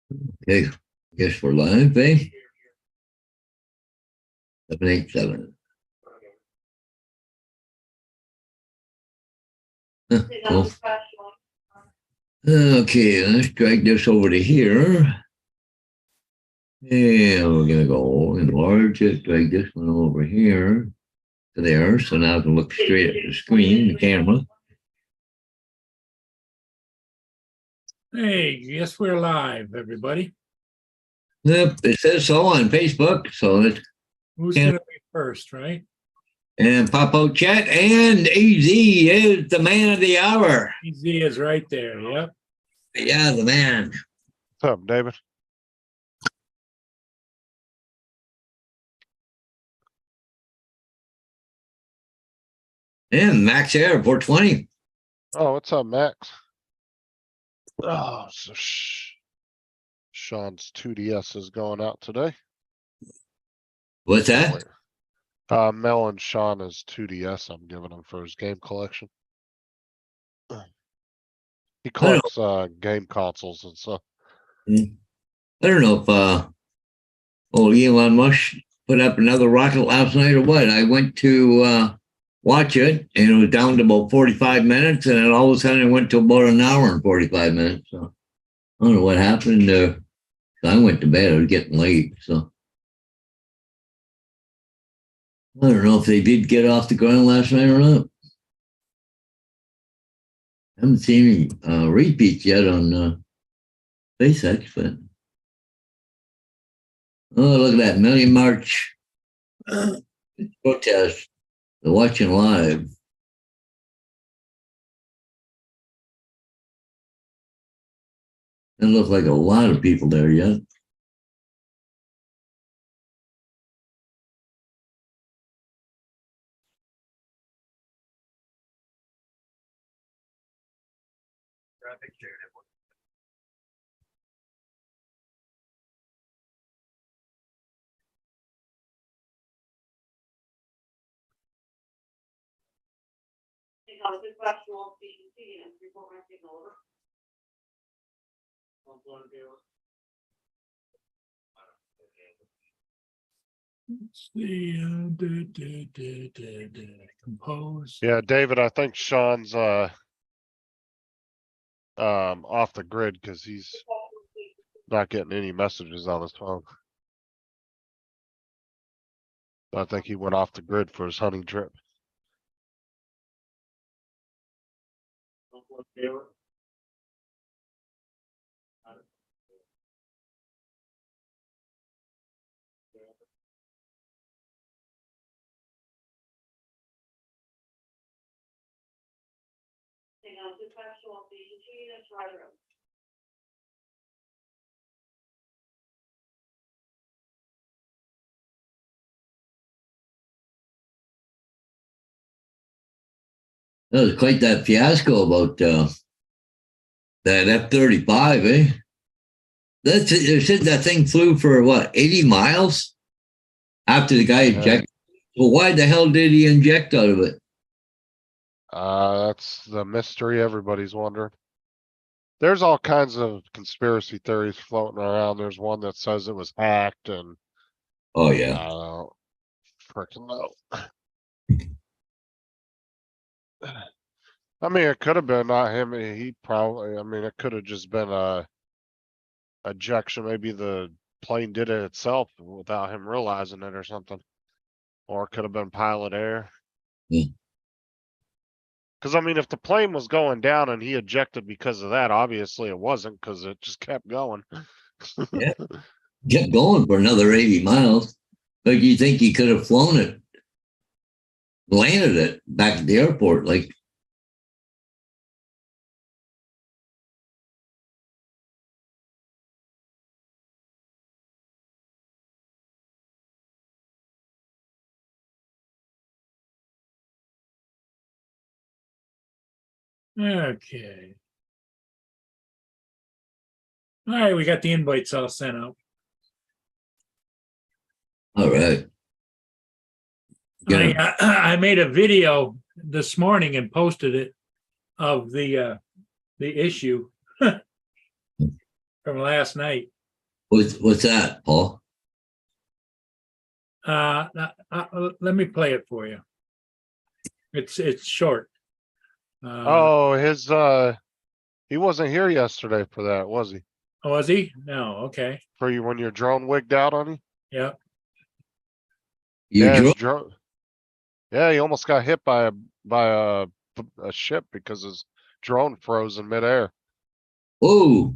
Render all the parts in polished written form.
Okay, guess we're live, eh? 787. Cool. Okay, let's drag this over to here. And we're going to go enlarge it, drag this one over here to there. So now I can look straight at the screen, the camera. Hey, yes, we're live, everybody. Yep, it says so on Facebook. So let's Who's going to be first, right? and pop out chat. And AZ is the man of the hour. EZ is right there. Yep. Yeah, the man. What's up, David? And Max Air 420. Oh, what's up, Max? Oh, so Sean's 2DS is going out today. What's that? Mel and Sean is 2DS. I'm giving him for his game collection. He collects game consoles and stuff. I don't know if Elon Musk put up another rocket last night or what. I went to watch it and it was down to about 45 minutes and then all of a sudden it went to about an hour and 45 minutes. So I don't know what happened. I went to bed. It was getting late. So I don't know if they did get off the ground last night or not. I haven't seen any repeats yet on SpaceX, but oh, look at that Million March protest. They're watching live. It looks like a lot of people there yet. Let's see. Compose. Yeah, David, I think Sean's off the grid because he's not getting any messages on his phone. I think he went off the grid for his hunting trip. That was quite that fiasco about that F-35, eh? They said that thing flew for what, 80 miles after the guy ejected. Well, why the hell did he inject out of it? That's the mystery everybody's wondering. There's all kinds of conspiracy theories floating around. There's one that says it was hacked and Oh yeah. I don't freaking know. I mean, it could have been not him. He probably, I mean, it could have just been a ejection. Maybe the plane did it itself without him realizing it or something. Or it could have been pilot error. Yeah. Because, I mean, if the plane was going down and he ejected because of that, obviously it wasn't because it just kept going. Yeah. Kept going for another 80 miles. But you think he could have flown it, landed it back at the airport, like. Okay. All right, we got the invites all sent out. All right. Yeah. I made a video this morning and posted it of the issue from last night. What's that, Paul? Let me play it for you. It's short. Oh, he wasn't here yesterday for that, was he? Was he? No. Okay. For you when your drone wigged out on you? Yeah. You Yeah, his drove? drone. Yeah, he almost got hit by a ship because his drone froze in midair. Whoa.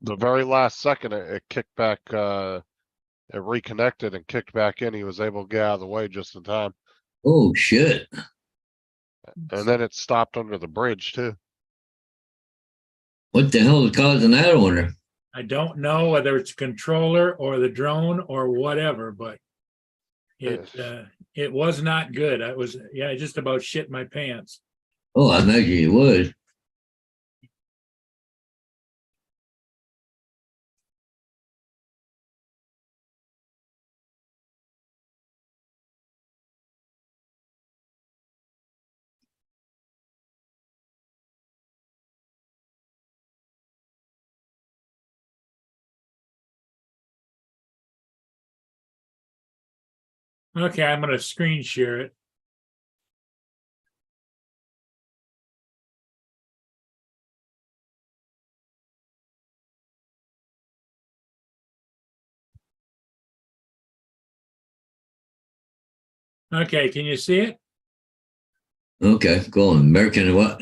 The very last second, it kicked back. It reconnected and kicked back in. He was able to get out of the way just in time, Oh, shit. and then it stopped under the bridge too. What the hell is causing that, I wonder? I don't know whether it's controller or the drone or whatever, but it was not good. I just about shit my pants. Oh, I imagine you would. Okay, I'm going to screen share it. Okay, can you see it? Okay, go on. American what?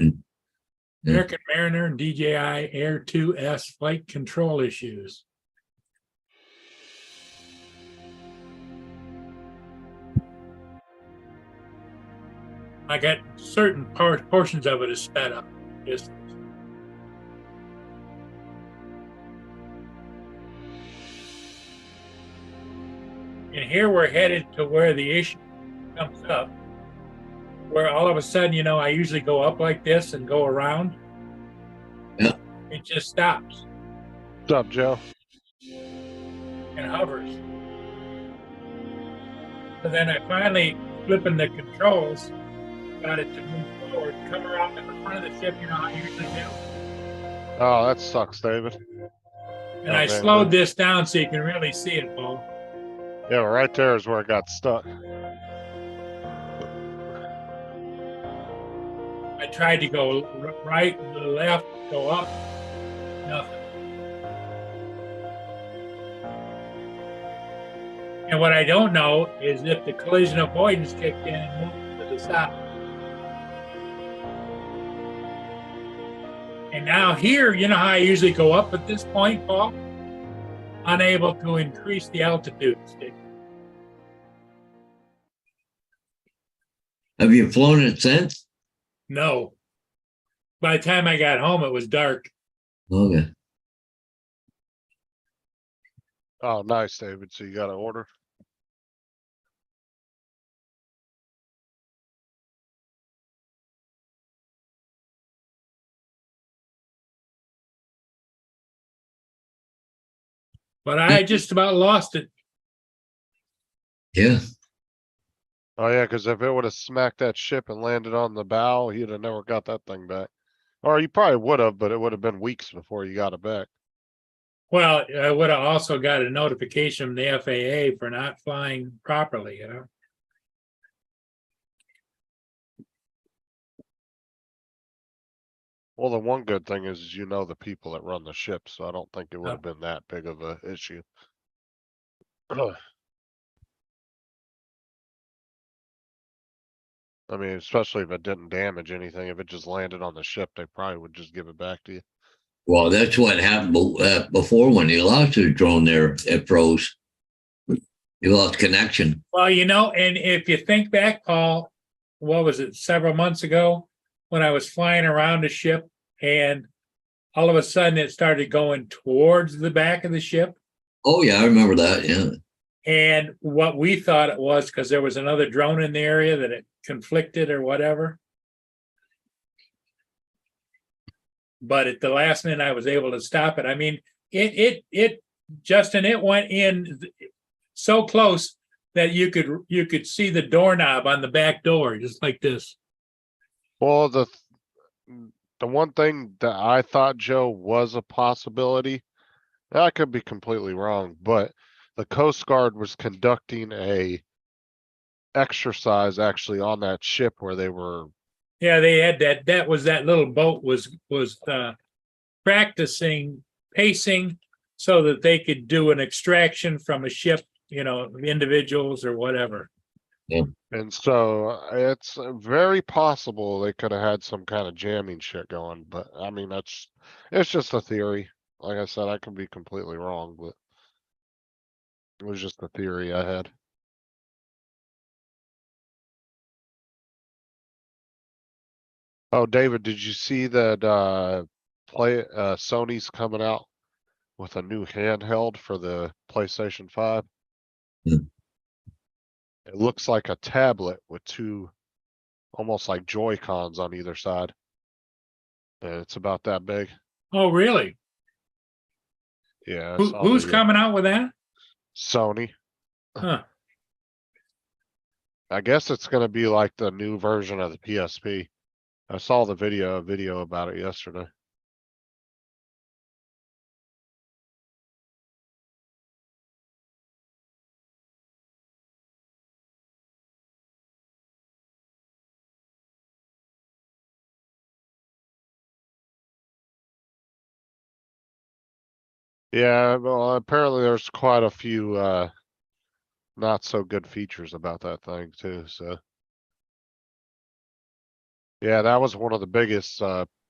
American Mariner and DJI Air 2S flight control issues. I got certain portions of it is sped up. Just and here we're headed to where the issue comes up, where all of a sudden, I usually go up like this and go around. Yeah. It just stops. What's up, Joe? And hovers. So then I finally flipping the controls, got it to move forward, come around to the front of the ship, how I usually do. Oh, that sucks, David. And I slowed this down so you can really see it, Paul. Yeah, right there is where it got stuck. I tried to go right, left, go up, nothing. And what I don't know is if the collision avoidance kicked in and moved to the side. And now here, how I usually go up at this point, Paul? Unable to increase the altitude stick. Have you flown it since? No. By the time I got home, it was dark. Okay. Oh, nice, David. So you got an order? But I just about lost it. Yeah. Oh yeah, because if it would have smacked that ship and landed on the bow, he'd have never got that thing back. Or you probably would have, but it would have been weeks before you got it back. Well, I would have also got a notification from the FAA for not flying properly, Well, the one good thing is the people that run the ship, so I don't think it would have been that big of a issue. I mean, especially if it didn't damage anything, if it just landed on the ship, they probably would just give it back to you. Well, that's what happened before when you lost your drone there. It froze. You lost connection. Well, and if you think back, Paul, what was it, several months ago when I was flying around the ship and all of a sudden it started going towards the back of the ship. Oh, yeah, I remember that. Yeah. And what we thought it was because there was another drone in the area that it conflicted or whatever. But at the last minute, I was able to stop it. I mean, Justin, it went in so close that you could see the doorknob on the back door, just like this. Well, The one thing that I thought, Joe, was a possibility, I could be completely wrong, but the Coast Guard was conducting a exercise actually on that ship where they were, Yeah, they had that little boat was practicing pacing so that they could do an extraction from a ship, individuals or whatever. and so it's very possible they could have had some kind of jamming shit going, but I mean, it's just a theory. Like I said, I can be completely wrong, but it was just a theory I had. Oh, David, did you see that, Sony's coming out with a new handheld for the PlayStation 5? Hmm. It looks like a tablet with two, almost like Joy-Cons on either side. And it's about that big. Oh, really? Yeah, I Who, saw who's the, coming out with that? Sony. Huh. I guess it's gonna be like the new version of the PSP. I saw the video about it yesterday. Yeah, well, apparently there's quite a few, not so good features about that thing too, so. Yeah, that was one of the biggest,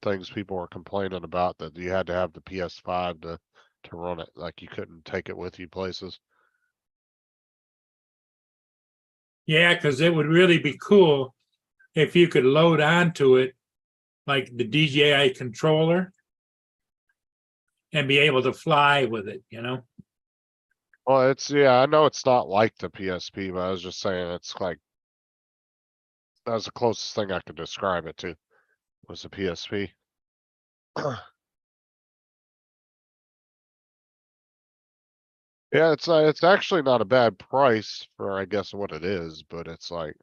things people were complaining about, that you had to have the PS5 to run it, like you couldn't take it with you places. Yeah, because it would really be cool if you could load onto it like the DJI controller and be able to fly with it. Well, yeah, I know it's not like the PSP, but I was just saying it's like, that was the closest thing I could describe it to, was the PSP. Yeah, it's actually not a bad price for, I guess, what it is, but it's like,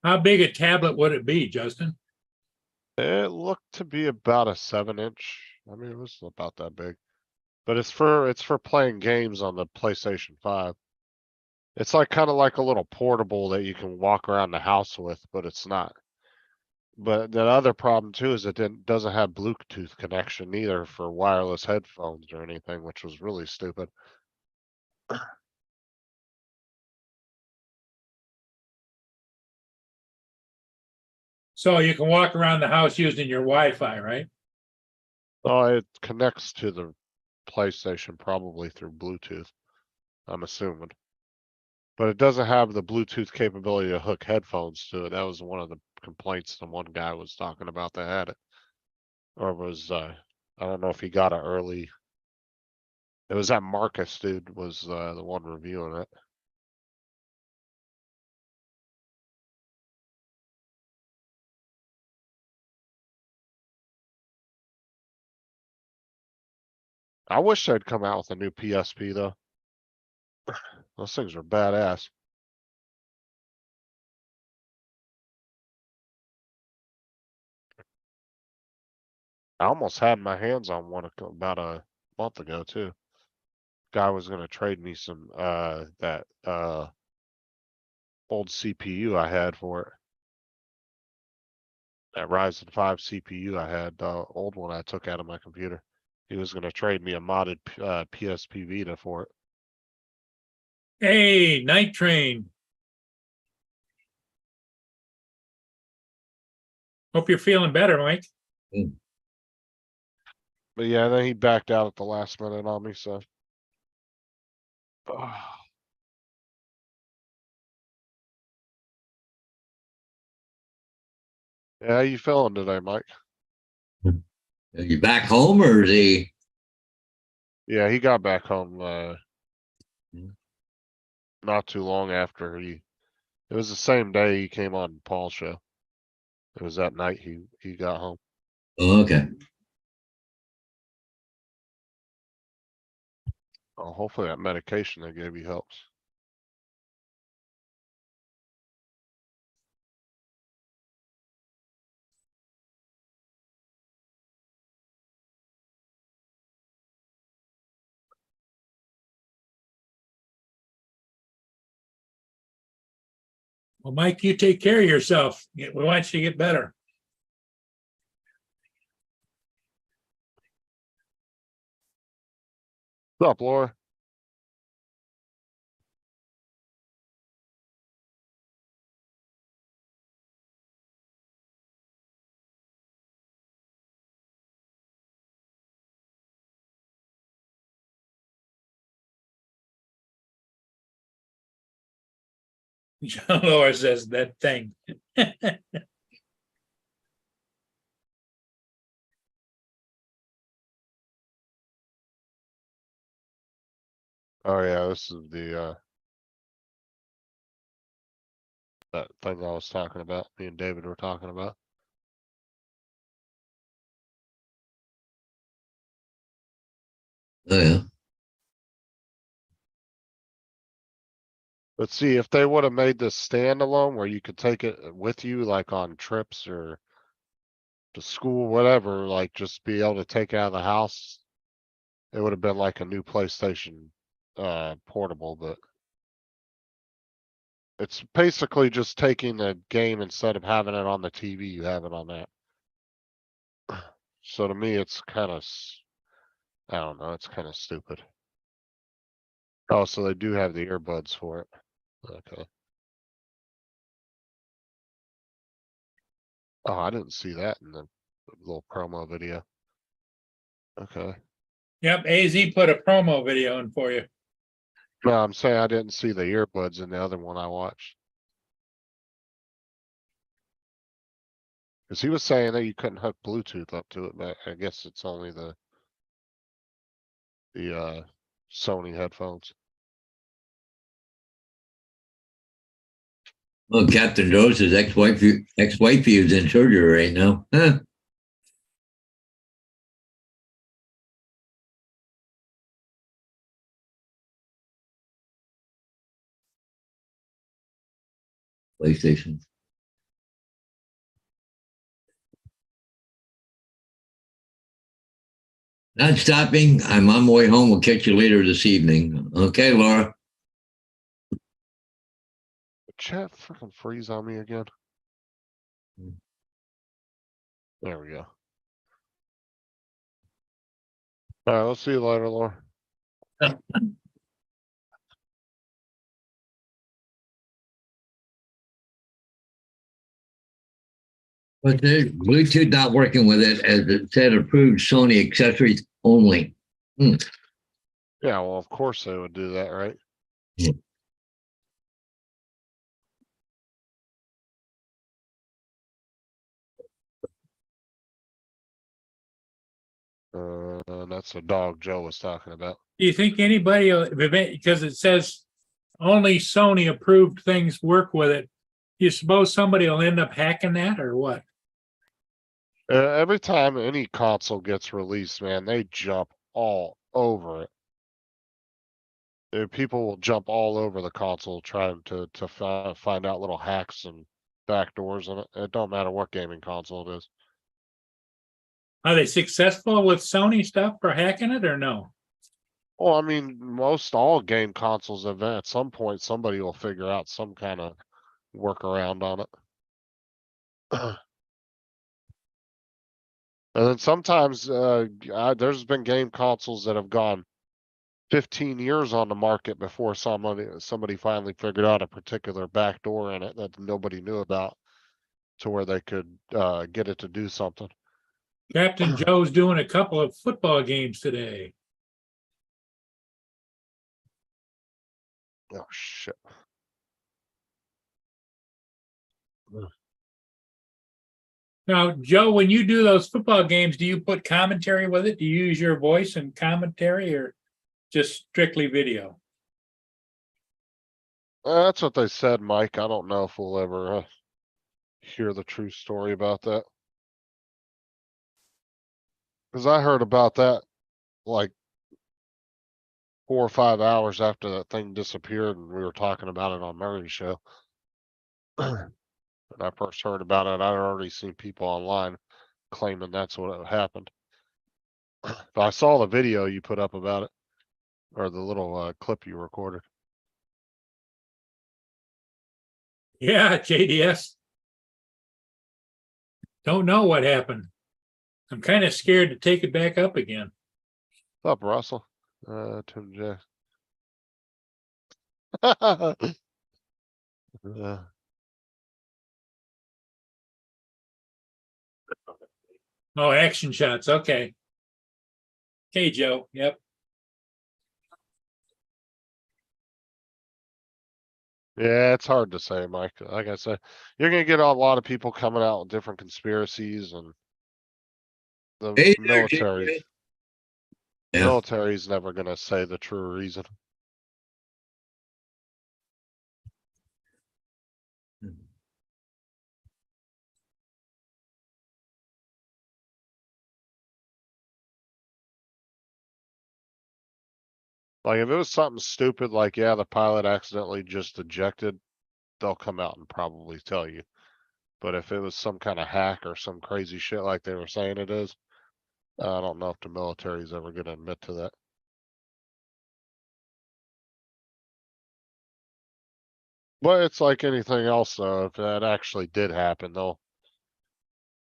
How big a tablet would it be, Justin? it looked to be about a 7-inch. I mean, it was about that big. But it's for playing games on the PlayStation 5. It's like kind of like a little portable that you can walk around the house with, but it's not. But the other problem too is doesn't have Bluetooth connection either for wireless headphones or anything, which was really stupid. So you can walk around the house using your Wi-Fi, right? Oh, it connects to the PlayStation probably through Bluetooth, I'm assuming. But it doesn't have the Bluetooth capability to hook headphones to it. That was one of the complaints the one guy was talking about that had it. Or was, I don't know if he got it early. It was that Marcus dude was, the one reviewing it. I wish they'd come out with a new PSP though. Those things are badass. I almost had my hands on one about a month ago too. Guy was gonna trade me some, that, old CPU I had for it. That Ryzen 5 CPU I had, the old one I took out of my computer. He was gonna trade me a modded, PSP Vita for it. Hey, Night Train. Hope you're feeling better, Mike. But yeah, then he backed out at the last minute on me, so. Yeah, how you feeling today, Mike? Are you back home or is he? Yeah, he got back home, Hmm. not too long after it was the same day he came on Paul's show. It was that night he got home. Oh, okay. Oh, hopefully that medication they gave you helps. Well, Mike, you take care of yourself. We want you to get better. What's up, Laura? John Laura says that thing. Oh yeah, this is the that thing I was talking about. Me and David were talking about. Oh, yeah. Let's see if they would have made this standalone where you could take it with you, like on trips or to school, whatever, like just be able to take it out of the house. It would have been like a new PlayStation portable, but it's basically just taking a game instead of having it on the TV, you have it on that. So to me, it's kind of, I don't know, it's kind of stupid. Oh, so they do have the earbuds for it. Okay. Oh, I didn't see that in the little promo video. Okay. Yep, AZ put a promo video in for you. No, I'm saying I didn't see the earbuds in the other one I watched. Cause he was saying that you couldn't hook Bluetooth up to it, but I guess it's only the Sony headphones. Well, Captain Joe's ex-wife is in surgery right now. Huh. PlayStation. Not stopping. I'm on my way home. We'll catch you later this evening. Okay, Laura. The chat freaking freeze on me again. There we go. Alright, let's see you later, Laura. But the Bluetooth not working with it, as it said, approved Sony accessories only. Yeah, well, of course they would do that, right? Yeah. That's the dog Joe was talking about. Do you think anybody, because it says only Sony approved things work with it, you suppose somebody will end up hacking that or what? Every time any console gets released, man, they jump all over it. People will jump all over the console trying to find out little hacks and backdoors in it. It don't matter what gaming console it is. Are they successful with Sony stuff for hacking it or no? Well, I mean, most all game consoles at some point somebody will figure out some kind of workaround on it. And then sometimes there's been game consoles that have gone 15 years on the market before somebody finally figured out a particular backdoor in it that nobody knew about to where they could get it to do something. Captain Joe's doing a couple of football games today. Oh shit. Now, Joe, when you do those football games, do you put commentary with it? Do you use your voice and commentary or just strictly video? That's what they said, Mike. I don't know if we'll ever hear the true story about that. Cause I heard about that like 4 or 5 hours after that thing disappeared and we were talking about it on Murray's show. When I first heard about it, I'd already seen people online claiming that's what happened. But I saw the video you put up about it, or the little clip you recorded. Yeah, JDS. Don't know what happened. I'm kind of scared to take it back up again. What's up, Russell? Tim J. Oh, action shots. Okay. Okay, Joe. Yep. Yeah, it's hard to say, Mike. Like I said, you're gonna get a lot of people coming out with different conspiracies and the Hey there, military. JJ. Yeah. Military's never gonna say the true reason. Like if it was something stupid, like, yeah, the pilot accidentally just ejected, they'll come out and probably tell you. But if it was some kind of hack or some crazy shit like they were saying it is, I don't know if the military's ever gonna admit to that. But it's like anything else, though. If that actually did happen, they'll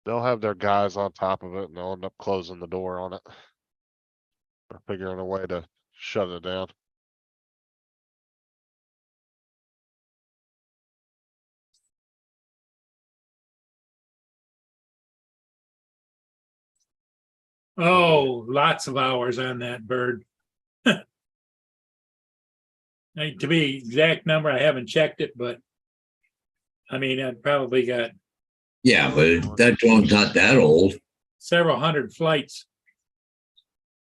have their guys on top of it and they'll end up closing the door on it. Or figuring a way to shut it down. Oh, lots of hours on that bird. To be exact number, I haven't checked it, but I mean, I probably got Yeah, but that drone's not that old. several hundred flights.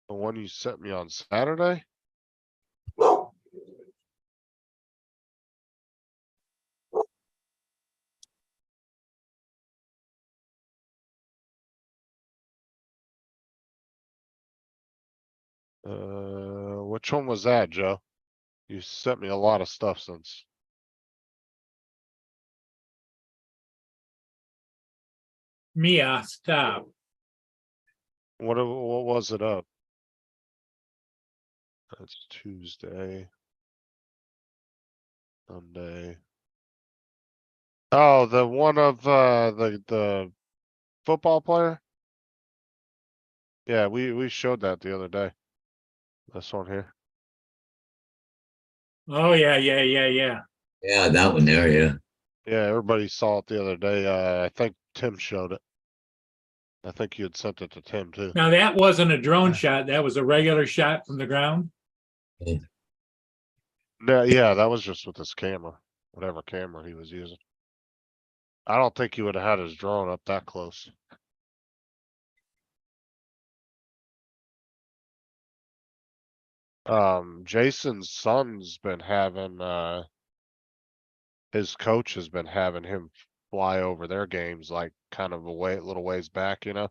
The one you sent me on Saturday? Which one was that, Joe? You sent me a lot of stuff since. Mia, stop. What was it up? That's Tuesday. Monday. Oh, the one of the football player? Yeah, we showed that the other day. This one here. Oh, yeah, yeah, yeah, yeah. Yeah, that one there, yeah. Yeah, everybody saw it the other day. I think Tim showed it. I think you had sent it to Tim too. Now, that wasn't a drone shot. That was a regular shot from the ground. No, yeah, that was just with his camera, whatever camera he was using. I don't think he would have had his drone up that close. Jason's son's been having, his coach has been having him fly over their games, like kind of a little ways back, you know?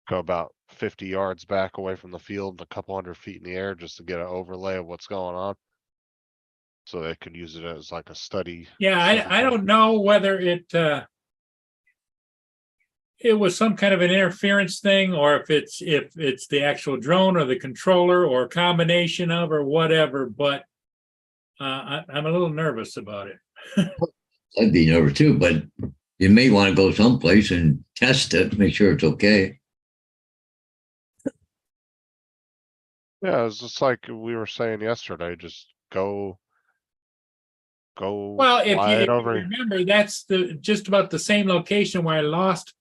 Go about 50 yards back away from the field, and a couple 100 feet in the air just to get an overlay of what's going on. So they could use it as like a study. Yeah, I don't know whether it was some kind of an interference thing, or if it's the actual drone or the controller or a combination of or whatever, but I'm a little nervous about it. I'd be nervous too, but you may want to go someplace and test it, make sure it's okay. Yeah, it's just like we were saying yesterday, just go Well, if fly you it over. remember, that's just about the same location where I lost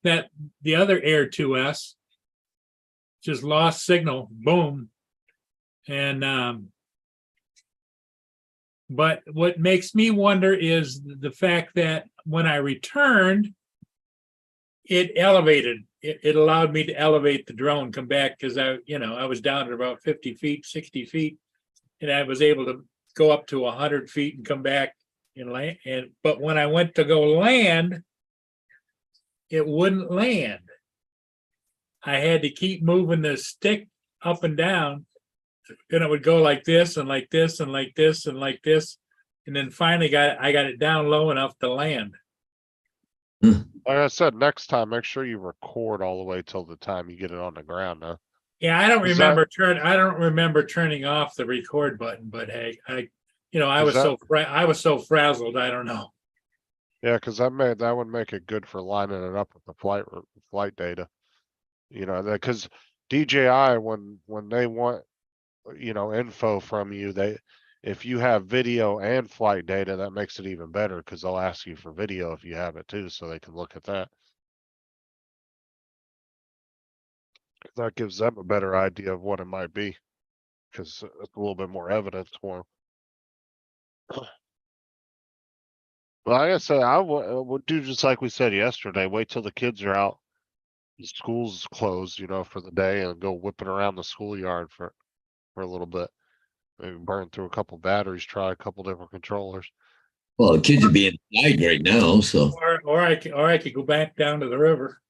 the other Air 2S, just lost signal, boom. And but what makes me wonder is the fact that when I returned, it elevated. It allowed me to elevate the drone, come back, because I was down at about 50 feet, 60 feet, and I was able to go up to 100 feet and come back and land. But when I went to go land, it wouldn't land. I had to keep moving the stick up and down. And it would go like this and like this and like this and like this. And then finally I got it down low enough to land. Like I said, next time, make sure you record all the way till the time you get it on the ground now. Yeah, I don't Is that- remember turning off the record button, but hey, I Is I was so frazzled, I don't know. Yeah, cause that would make it good for lining it up with the flight data. You know, that, cause DJI, when they want, info from you, if you have video and flight data, that makes it even better, cause they'll ask you for video if you have it too, so they can look at that. That gives them a better idea of what it might be, cause it's a little bit more evidence for them. Like I said, I would do just like we said yesterday, wait till the kids are out. The school's closed, for the day, and go whipping around the schoolyard for a little bit. Maybe burn through a couple batteries, try a couple different controllers. Well, the kids are being inside right now, so Or I could go back down to the river.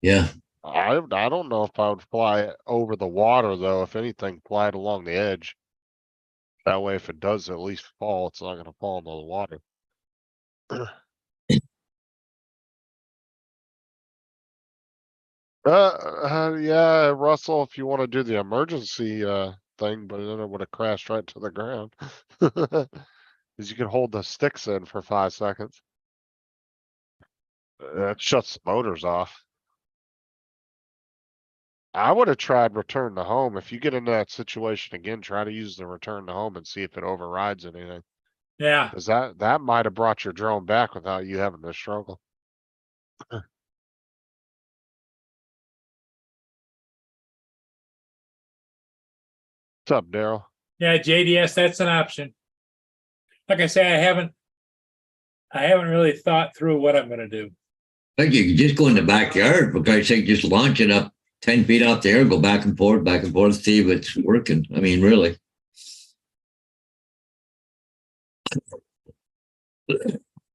yeah. I don't know if I would fly it over the water though. If anything, fly it along the edge. That way, if it does at least fall, it's not gonna fall into the water. Yeah, Russell, if you wanna do the emergency, thing, but then it would have crashed right to the ground. Cause you can hold the sticks in for 5 seconds. That shuts the motors off. I would have tried return to home. If you get into that situation again, try to use the return to home and see if it overrides anything. Yeah. Cause that might have brought your drone back without you having to struggle. What's up, Daryl? Yeah, JDS, that's an option. Like I say, I haven't really thought through what I'm gonna do. I think you could just go in the backyard, for God's sake, just launch it up 10 feet out there, go back and forth, see if it's working. I mean, really.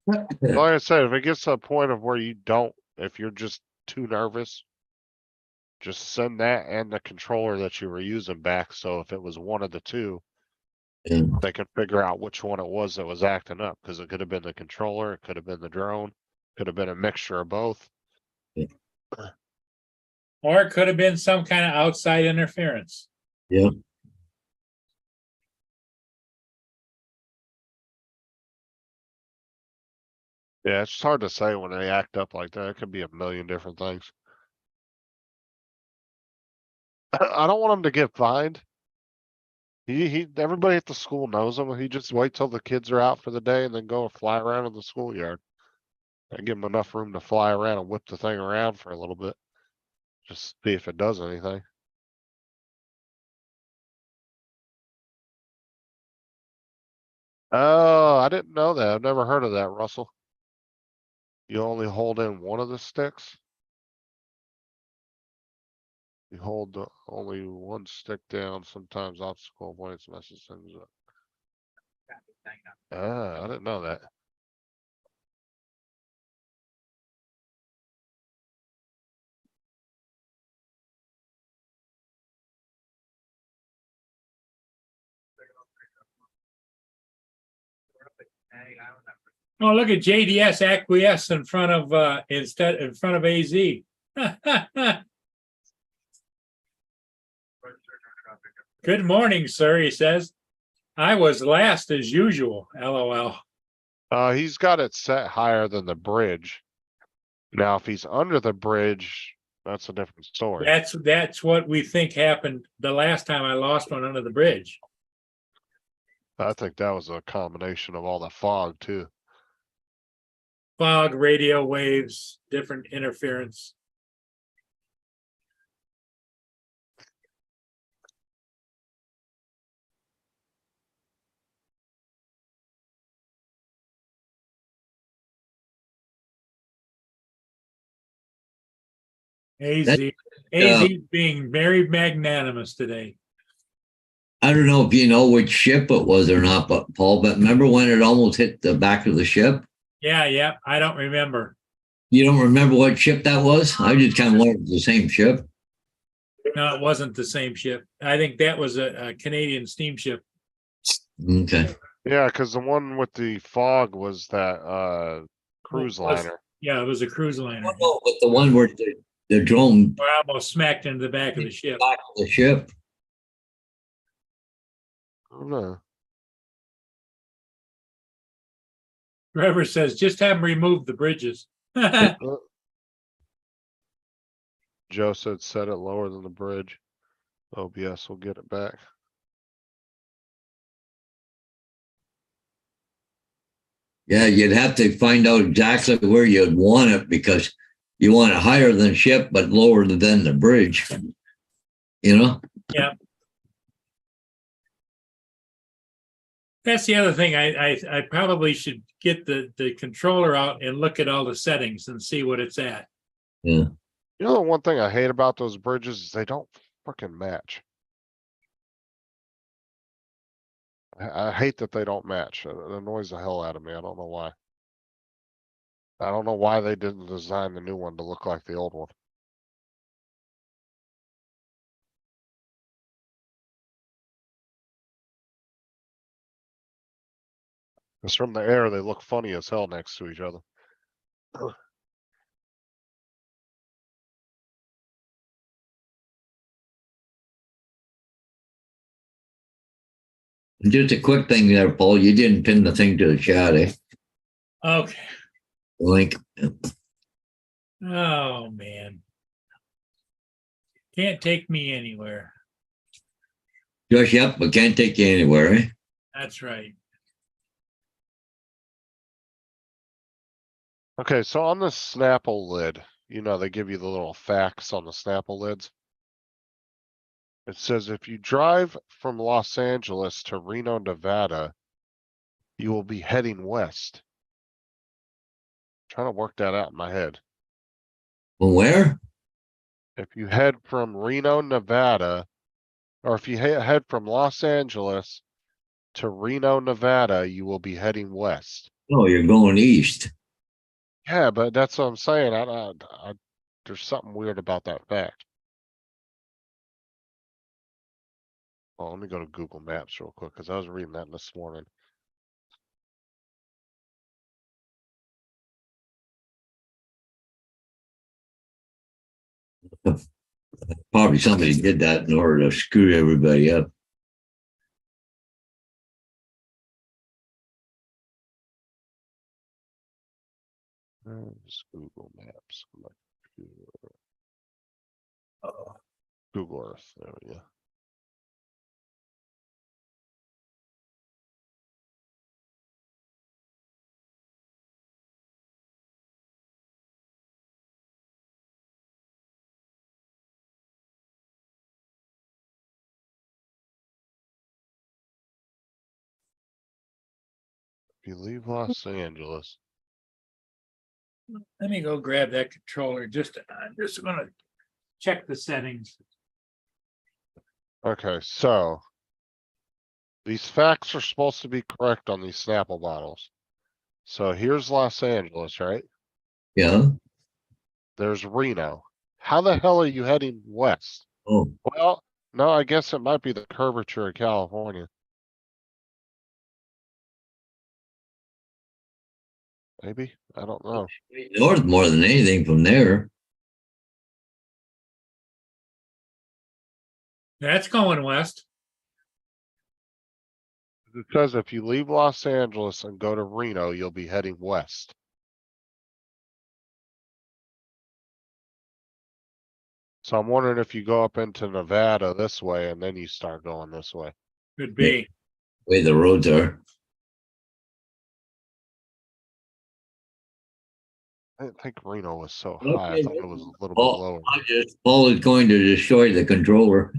Like I said, if it gets to a point of where if you're just too nervous, just send that and the controller that you were using back. So if it was one of the two, Yeah. they can figure out which one it was that was acting up. Cause it could have been the controller, it could have been the drone, could have been a mixture of both. Or it could have been some kind of outside interference. Yeah. Yeah, it's hard to say when they act up like that. It could be a million different things. I don't want him to get fined. Everybody at the school knows him. He just wait till the kids are out for the day and then go and fly around in the schoolyard. And give him enough room to fly around and whip the thing around for a little bit. Just see if it does anything. Oh, I didn't know that. I've never heard of that, Russell. You only hold in one of the sticks? You hold only one stick down, sometimes obstacle points messes things up. Ah, I didn't know that. Oh, look at JDS acquiesce in front of AZ. Good morning, sir, he says. I was last as usual, LOL. He's got it set higher than the bridge. Now, if he's under the bridge, that's a different story. That's what we think happened the last time I lost one under the bridge. I think that was a combination of all the fog too. Fog, radio waves, different interference. AZ being very magnanimous today. I don't know if you know which ship it was or not, but Paul, but remember when it almost hit the back of the ship? Yeah, I don't remember. You don't remember what ship that was? I just kind of learned it was the same ship. No, it wasn't the same ship. I think that was a Canadian steamship. Okay. Yeah, cause the one with the fog was that, cruise Was- liner. Yeah, it was a cruise liner. Oh, but the one where the drone We're almost smacked into the back of the ship. back of the ship. I don't know. Trevor says, just have them remove the bridges. Joe said set it lower than the bridge. OBS will get it back. Yeah, you'd have to find out exactly where you'd want it because you want it higher than ship, but lower than the bridge. You know? That's the other thing. I probably should get the controller out and look at all the settings and see what it's at. Yeah. You know, the one thing I hate about those bridges is they don't fucking match. I hate that they don't match. It annoys the hell out of me. I don't know why. I don't know why they didn't design the new one to look like the old one. Cause from the air, they look funny as hell next to each other. Just a quick thing there, Paul. You didn't pin the thing to the chat, eh? Okay. The link. Oh, man. Can't take me anywhere. Just yep, but can't take you anywhere, eh? That's right. Okay, so on the Snapple lid, you know, they give you the little facts on the Snapple lids. It says if you drive from Los Angeles to Reno, Nevada, you will be heading west. Trying to work that out in my head. From where? If you head from Reno, Nevada, or if you head from Los Angeles to Reno, Nevada, you will be heading west. Oh, you're going east. Yeah, but that's what I'm saying. There's something weird about that fact. Well, let me go to Google Maps real quick because I was reading that this morning. Probably somebody did that in order to screw everybody up. Just Google Maps. Google Earth. There we go. If you leave Los Angeles, Let me go grab that controller. I'm just gonna check the settings. okay, so these facts are supposed to be correct on these Snapple bottles. So here's Los Angeles, right? Yeah. There's Reno. How the hell are you heading west? Oh, Well, no, I guess it might be the curvature of California. Maybe, I don't know. north more than anything from there. That's going west. It says if you leave Los Angeles and go to Reno, you'll be heading west. So I'm wondering if you go up into Nevada this way and then you start going this way. Could be. Way the roads are. I didn't think Reno was so high. I thought it was a little bit Paul, lower. Paul is going to destroy the controller.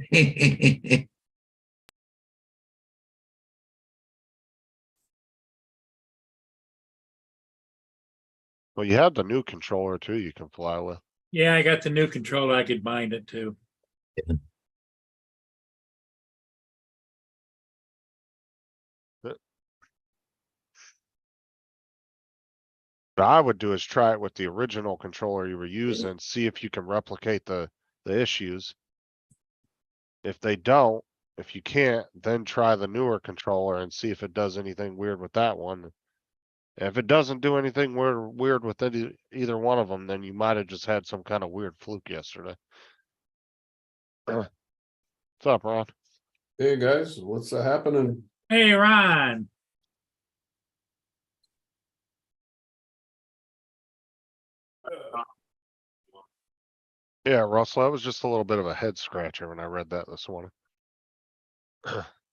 Well, you have the new controller too you can fly with. Yeah, I got the new controller. I could bind it to. What I would do is try it with the original controller you were using, see if you can replicate the issues. If they don't, if you can't, then try the newer controller and see if it does anything weird with that one. If it doesn't do anything weird with either one of them, then you might have just had some kind of weird fluke yesterday. What's up, Ron? Hey, guys, what's happening? Hey, Ron. Yeah, Russell, that was just a little bit of a head scratcher when I read that this morning.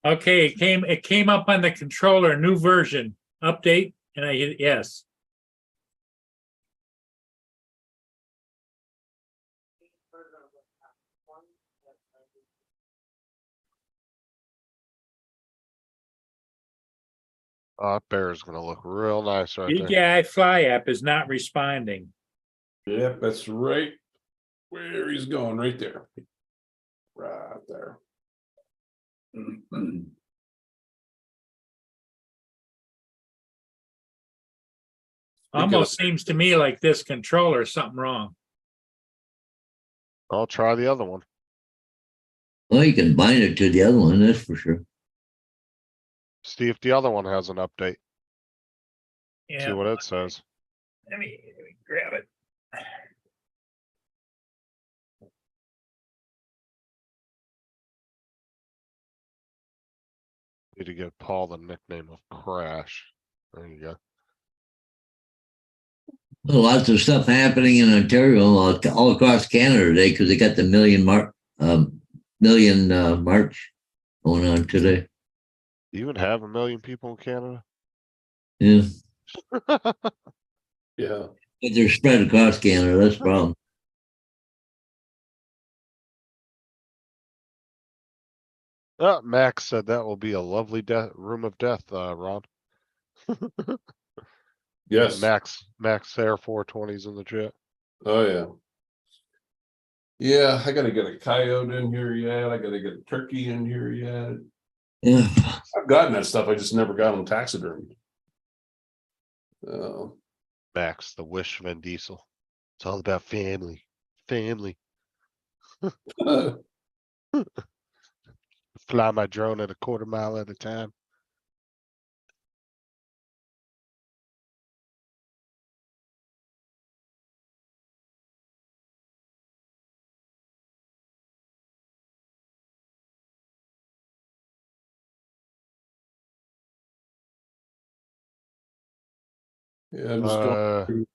Okay, it came up on the controller, new version, update, and I hit yes. That bear is gonna look real nice right there. DJI Fly app is not responding. Yep, that's right where he's going, right there. Right there. Almost seems to me like this controller is something wrong. I'll try the other one. Well, you can bind it to the other one, that's for sure. See if the other one has an update. See Yeah, what it says. let me grab it. Need to give Paul the nickname of Crash. There you go. Well, lots of stuff happening in Ontario, all across Canada today, because they got the million march going on today. You even have 1 million people in Canada? Yeah, Yeah, but they're spread across Canada. That's the problem. Max said that will be a lovely room of death, Ron. yes, Max Air 420s in the chat. oh, yeah. Yeah, I gotta get a coyote in here yet, I gotta get a turkey in here yet. Yeah, I've gotten that stuff, I just never got them taxidermy. Oh, Max, the wish Vin Diesel. It's all about family. Family. Fly my drone at a 1/4 mile at a time. yeah, I'm just going through.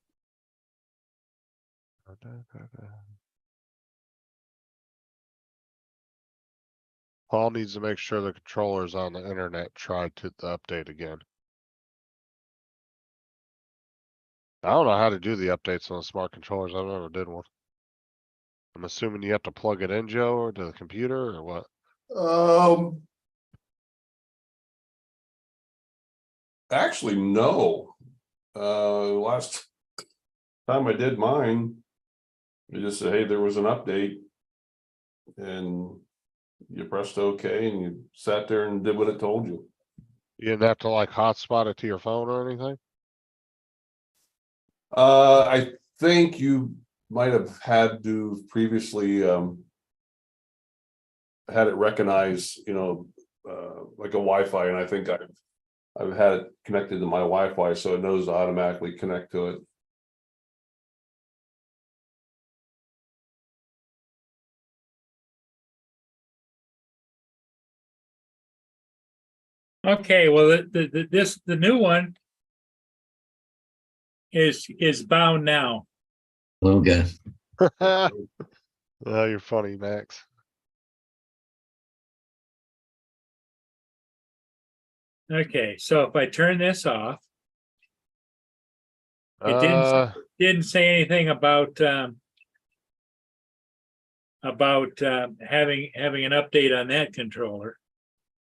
Paul needs to make sure the controller's on the internet. Try to update again. I don't know how to do the updates on the smart controllers. I've never did one. I'm assuming you have to plug it in, Joe, or to the computer, or what? Actually, no. Last time I did mine, it just said, hey, there was an update. And you pressed OK and you sat there and did what it told you. You didn't have to like hotspot it to your phone or anything? I think you might have had to previously had it recognize, like a Wi-Fi, and I think I've had it connected to my Wi-Fi, so it knows to automatically connect to it. Okay, well, the new one is bound now. okay. Oh, you're funny, Max. Okay, so if I turn this off, it Uh, didn't say anything about having an update on that controller.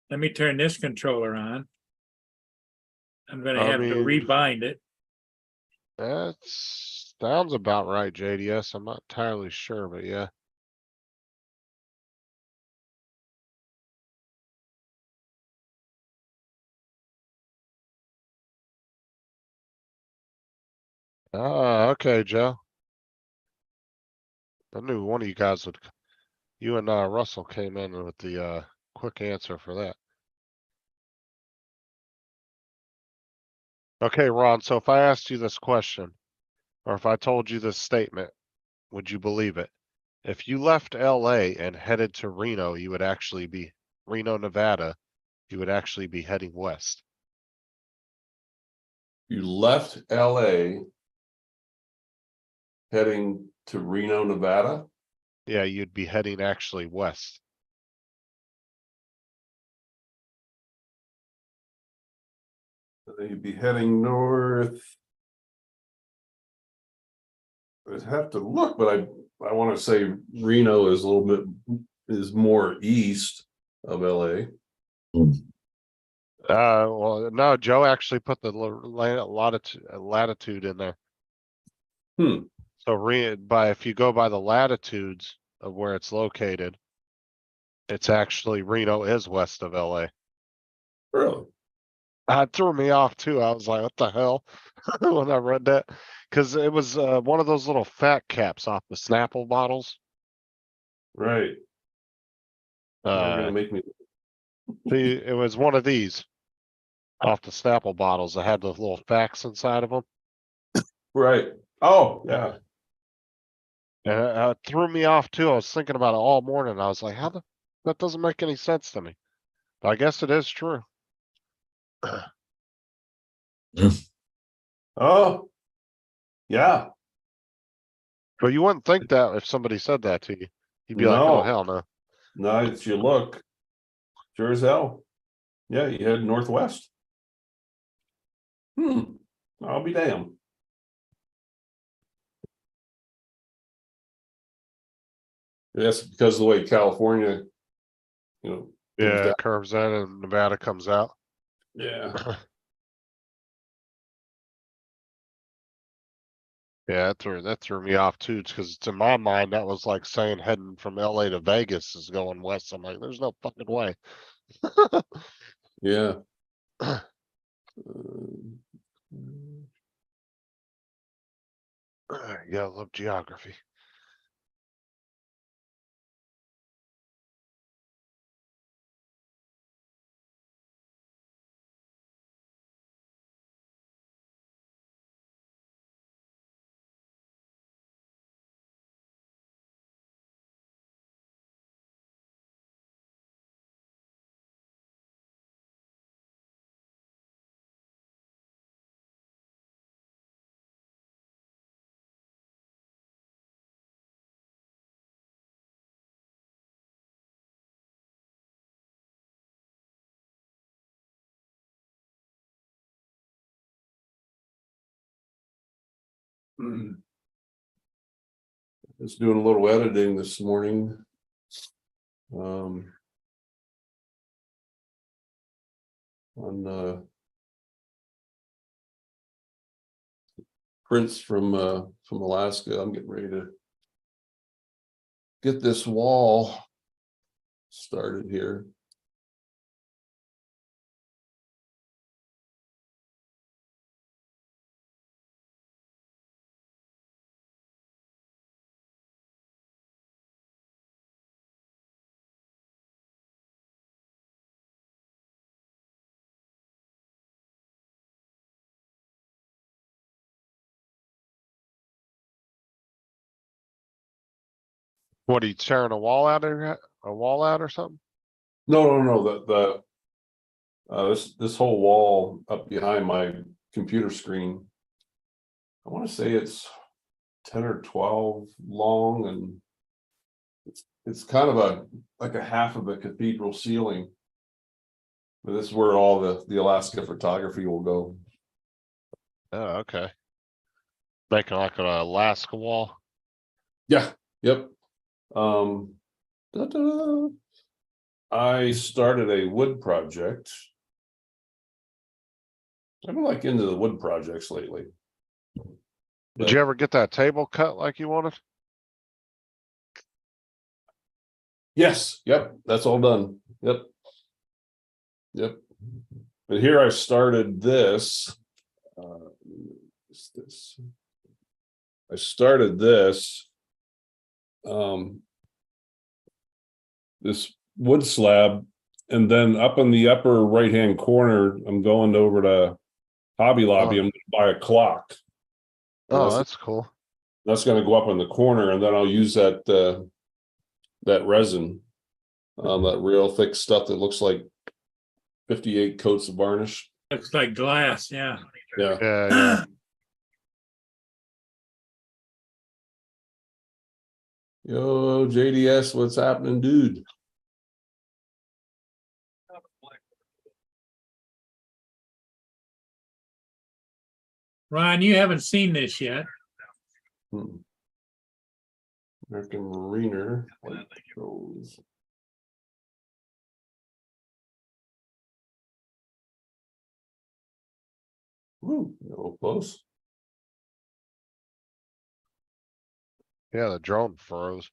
Let me turn this controller on. I'm gonna have to rebind it. that sounds about right, JDS. I'm not entirely sure, but yeah. Okay, Joe. I knew one of you guys would You and Russell came in with the quick answer for that. Okay, Ron, so if I asked you this question, or if I told you this statement, would you believe it? If you left LA and headed to Reno, you would actually be Reno, Nevada, you would actually be heading west. You left LA heading to Reno, Nevada. Yeah, you'd be heading actually west. You'd be heading north. I'd have to look, but I want to say Reno is a little bit is more east of LA. Well, no, Joe actually put the latitude in there. Hmm. So if you go by the latitudes of where it's located, it's actually Reno is west of LA. Really? It threw me off too. I was like, what the hell? When I read that. Cause it was one of those little fat caps off the Snapple bottles. Right. You're gonna make me. It was one of these off the Snapple bottles that had those little facts inside of them. Right. Oh, yeah. And it threw me off too. I was thinking about it all morning. I was like, that doesn't make any sense to me. But I guess it is true. Oh, yeah. But you wouldn't think that if somebody said that to you. You'd be like, oh, No. hell no. Now that you look, sure as hell. Yeah, you head northwest. I'll be damned. Yes, because of the way California, you know. comes Yeah, down. it curves in and Nevada comes out. Yeah. Yeah, that threw me off too, because to my mind, that was like saying heading from LA to Vegas is going west. I'm like, there's no fucking way. Yeah. Yeah, I love geography. Just doing a little editing this morning. On prints from Alaska. I'm getting ready to get this wall started here. What are you tearing a wall out or something? No. This whole wall up behind my computer screen. I want to say it's 10 or 12 long, and it's kind of like a half of a cathedral ceiling. But this is where all the Alaska photography will go. Oh, okay. Making like an Alaska wall. Yeah. Yep. Ta-da. I started a wood project. I've been like into the wood projects lately. Did you ever get that table cut like you wanted? Yes. Yep. That's all done. Yep. But here I started this. I started this. this wood slab. And then up in the upper right-hand corner, I'm going over to Hobby Lobby. Oh. I'm gonna buy a clock. Oh, that's cool. That's gonna go up in the corner and then I'll use that, that resin. That real thick stuff that looks like 58 coats of varnish. Looks like glass, yeah. Yeah. Yeah, Yo, JDS, what's happening, dude? Ron, you haven't seen this yet. American Mariner. White Rose. Ooh, a little close. yeah, the drone froze.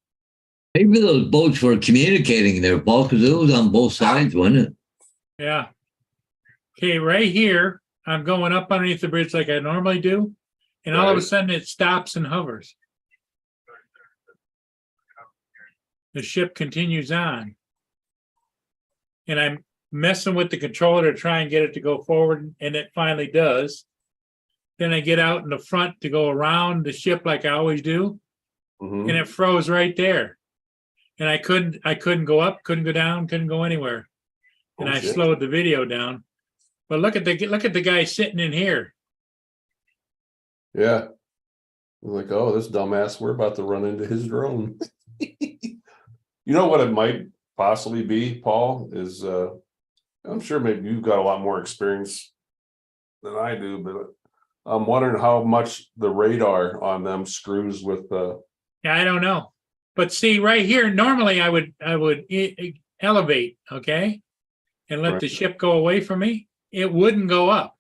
Maybe those boats were communicating there, Paul, because it was on both sides, wasn't it? Yeah. Okay, right here, I'm going up underneath the bridge like I normally do. And all of a Right. sudden it stops and hovers. The ship continues on. And I'm messing with the controller to try and get it to go forward, and it finally does. Then I get out in the front to go around the ship like I always do, Mhm. and it froze right there. And I couldn't go up, couldn't go down, couldn't go anywhere. And Oh, I shit. slowed the video down. But look at the guy sitting in here. Yeah. I'm like, oh, this dumbass, we're about to run into his drone. You know what it might possibly be, Paul, is I'm sure maybe you've got a lot more experience than I do, but I'm wondering how much the radar on them screws with the. Yeah, I don't know. But see, right here, normally I would elevate, okay? And let Right. the ship go away from me. It wouldn't go up.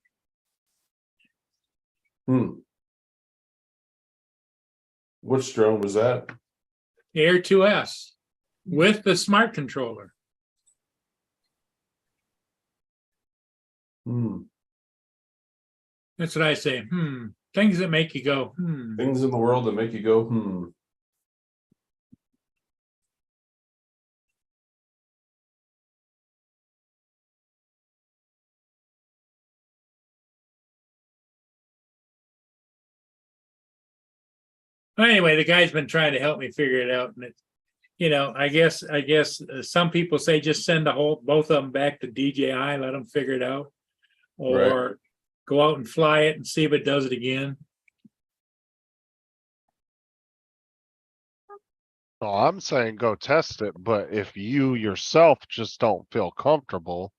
Which drone was that? The Air 2S with the smart controller. That's what I say. Things that make you go, Things in the world that make you go, Anyway, the guy's been trying to help me figure it out, and it's, I guess some people say just send both of them back to DJI, let them figure it out, or go out and fly it and see if it does it again. No, I'm saying go test it, but if you yourself just don't feel comfortable,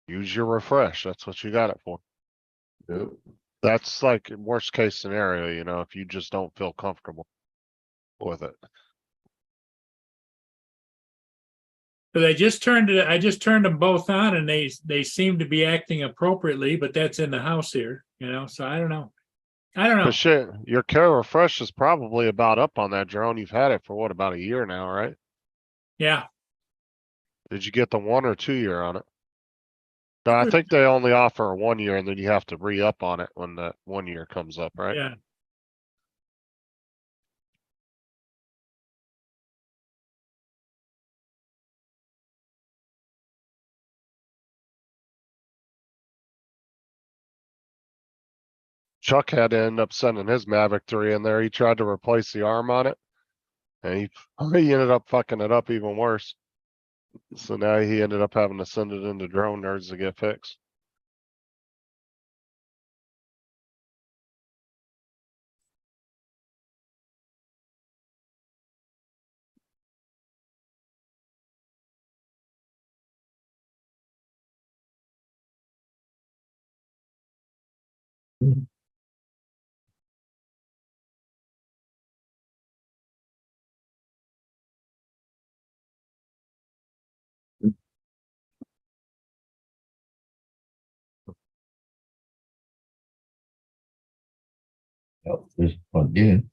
use your refresh. That's what you got it for. Yep. That's like worst case scenario, if you just don't feel comfortable with it. But I just turned them both on, and they seem to be acting appropriately, but that's in the house here, so I don't know. But shit, your care refresh is probably about up on that drone. You've had it for what, about a year now, right? Yeah. Did you get the 1 or 2 year on it? No, I think they only offer a 1 year and then you have to re-up on it when the 1 year comes up, right? Yeah. Chuck had to end up sending his Mavic 3 in there. He tried to replace the arm on it. And he ended up fucking it up even worse. So now he ended up having to send it into Drone Nerds to get fixed. Oh, just plugged in.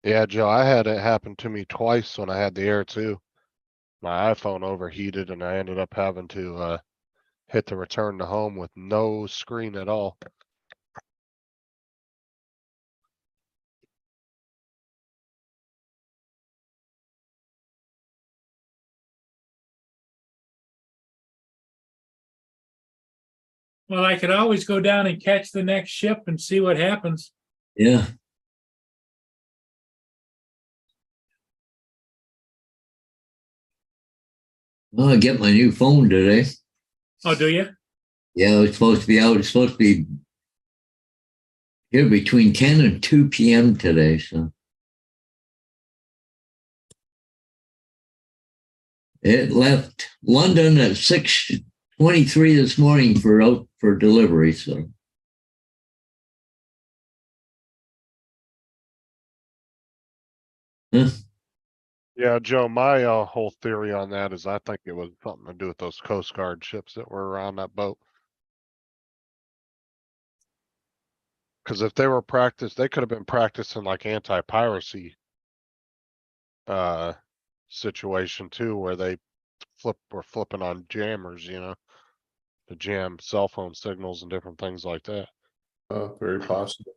Yeah, Joe, I had it happen to me twice when I had the Air 2. My iPhone overheated and I ended up having to hit the return to home with no screen at all. Well, I could always go down and catch the next ship and see what happens. Yeah. Well, I get my new phone today. Oh, do you? Yeah, it's supposed to be out. It's supposed to be here between 10 and 2 p.m. today. So it left London at 6:23 this morning for out for delivery. So Yeah, Joe, my whole theory on that is I think it was something to do with those Coast Guard ships that were around that boat. Cause if they were practiced, they could have been practicing like anti-piracy situation too, where they were flipping on jammers, you know, to jam cell phone signals and different things like that. Very possible.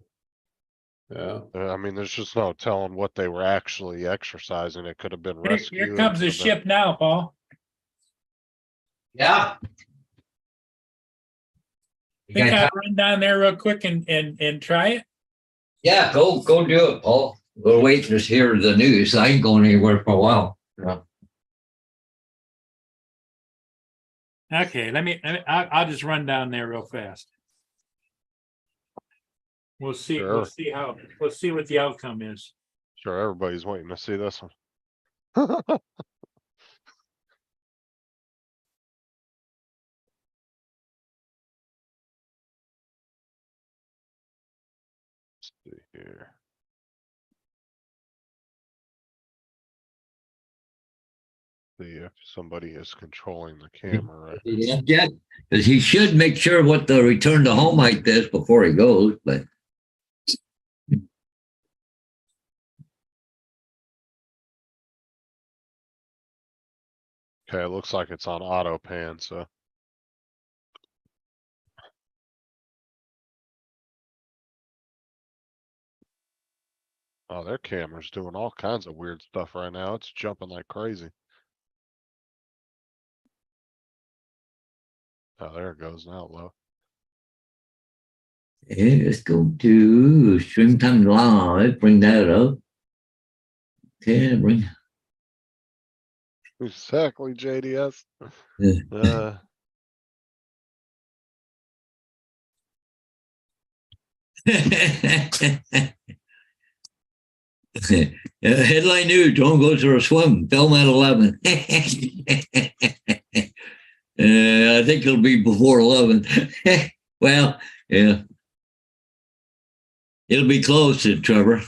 Yeah. I mean, there's just no telling what they were actually exercising. It could have been rescue. Here it comes could the have been- ship now, Paul. yeah. Think I'll run down there real quick and try it. Yeah, go do it, Paul. We're waiting to hear the news. I ain't going anywhere for a while. Yeah. Okay, I'll just run down there real fast. We'll see Sure. We'll see what the outcome is. Sure, everybody's waiting to see this one. Let's see here. See if somebody is controlling the camera right now. Yeah, because he should make sure what the return to home height is before he goes. But Okay, it looks like it's on auto pan, so. Oh, their camera's doing all kinds of weird stuff right now. It's jumping like crazy. Oh, there it goes now, low. yeah, let's go to stream time live. Bring that up. Okay, bring. Exactly, JDS. Yeah. Headline news: Drone goes for a swim. Film at 11. I think it'll be before 11. Well, yeah, it'll be close to Trevor.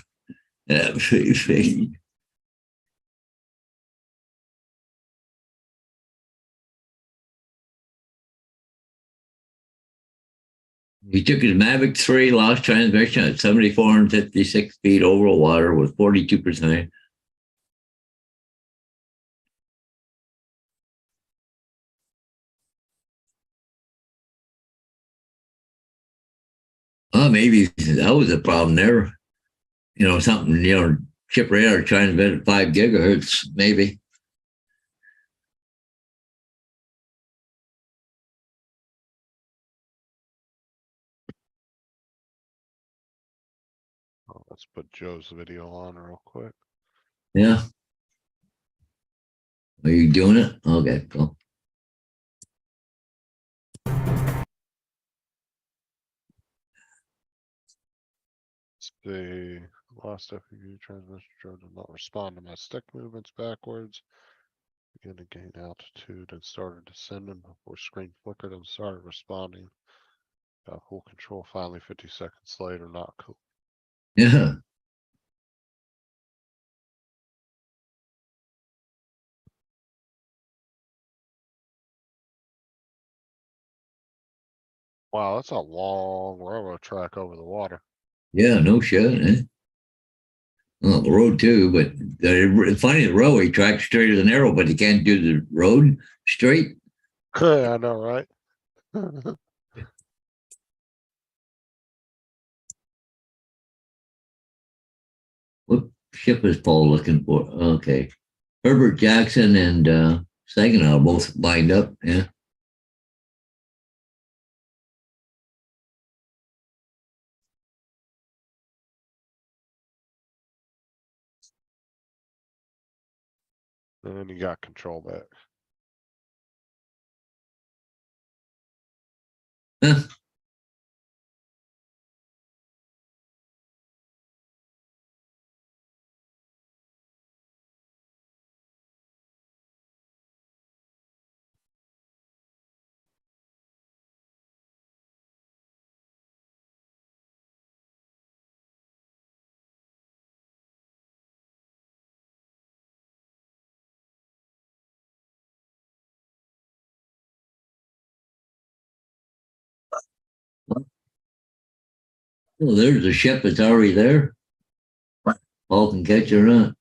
He took his Mavic 3, lost transmission at 7,456 feet over water with 42%. Well, maybe that was a problem there. You know, something, ship radar transmit at 5 gigahertz, maybe. Oh, let's put Joe's video on real quick. Yeah. Are you doing it? Okay, cool. The last FPV transmission drone did not respond to my stick movements backwards. Began to gain altitude and started descending before screen flickered and started responding. Got full control finally 50 seconds later, not cool. Yeah. Wow, that's a long railroad track over the water. Yeah, no shit. Eh? Well, the road too, but it's funny, the railway track straight as an arrow, but you can't do the road straight. I know, right? What ship is Paul looking for? Okay. Herbert Jackson and Saginaw both lined up. Yeah. And then you got control back. Huh. Well, there's a ship that's already there. Paul can catch it or not.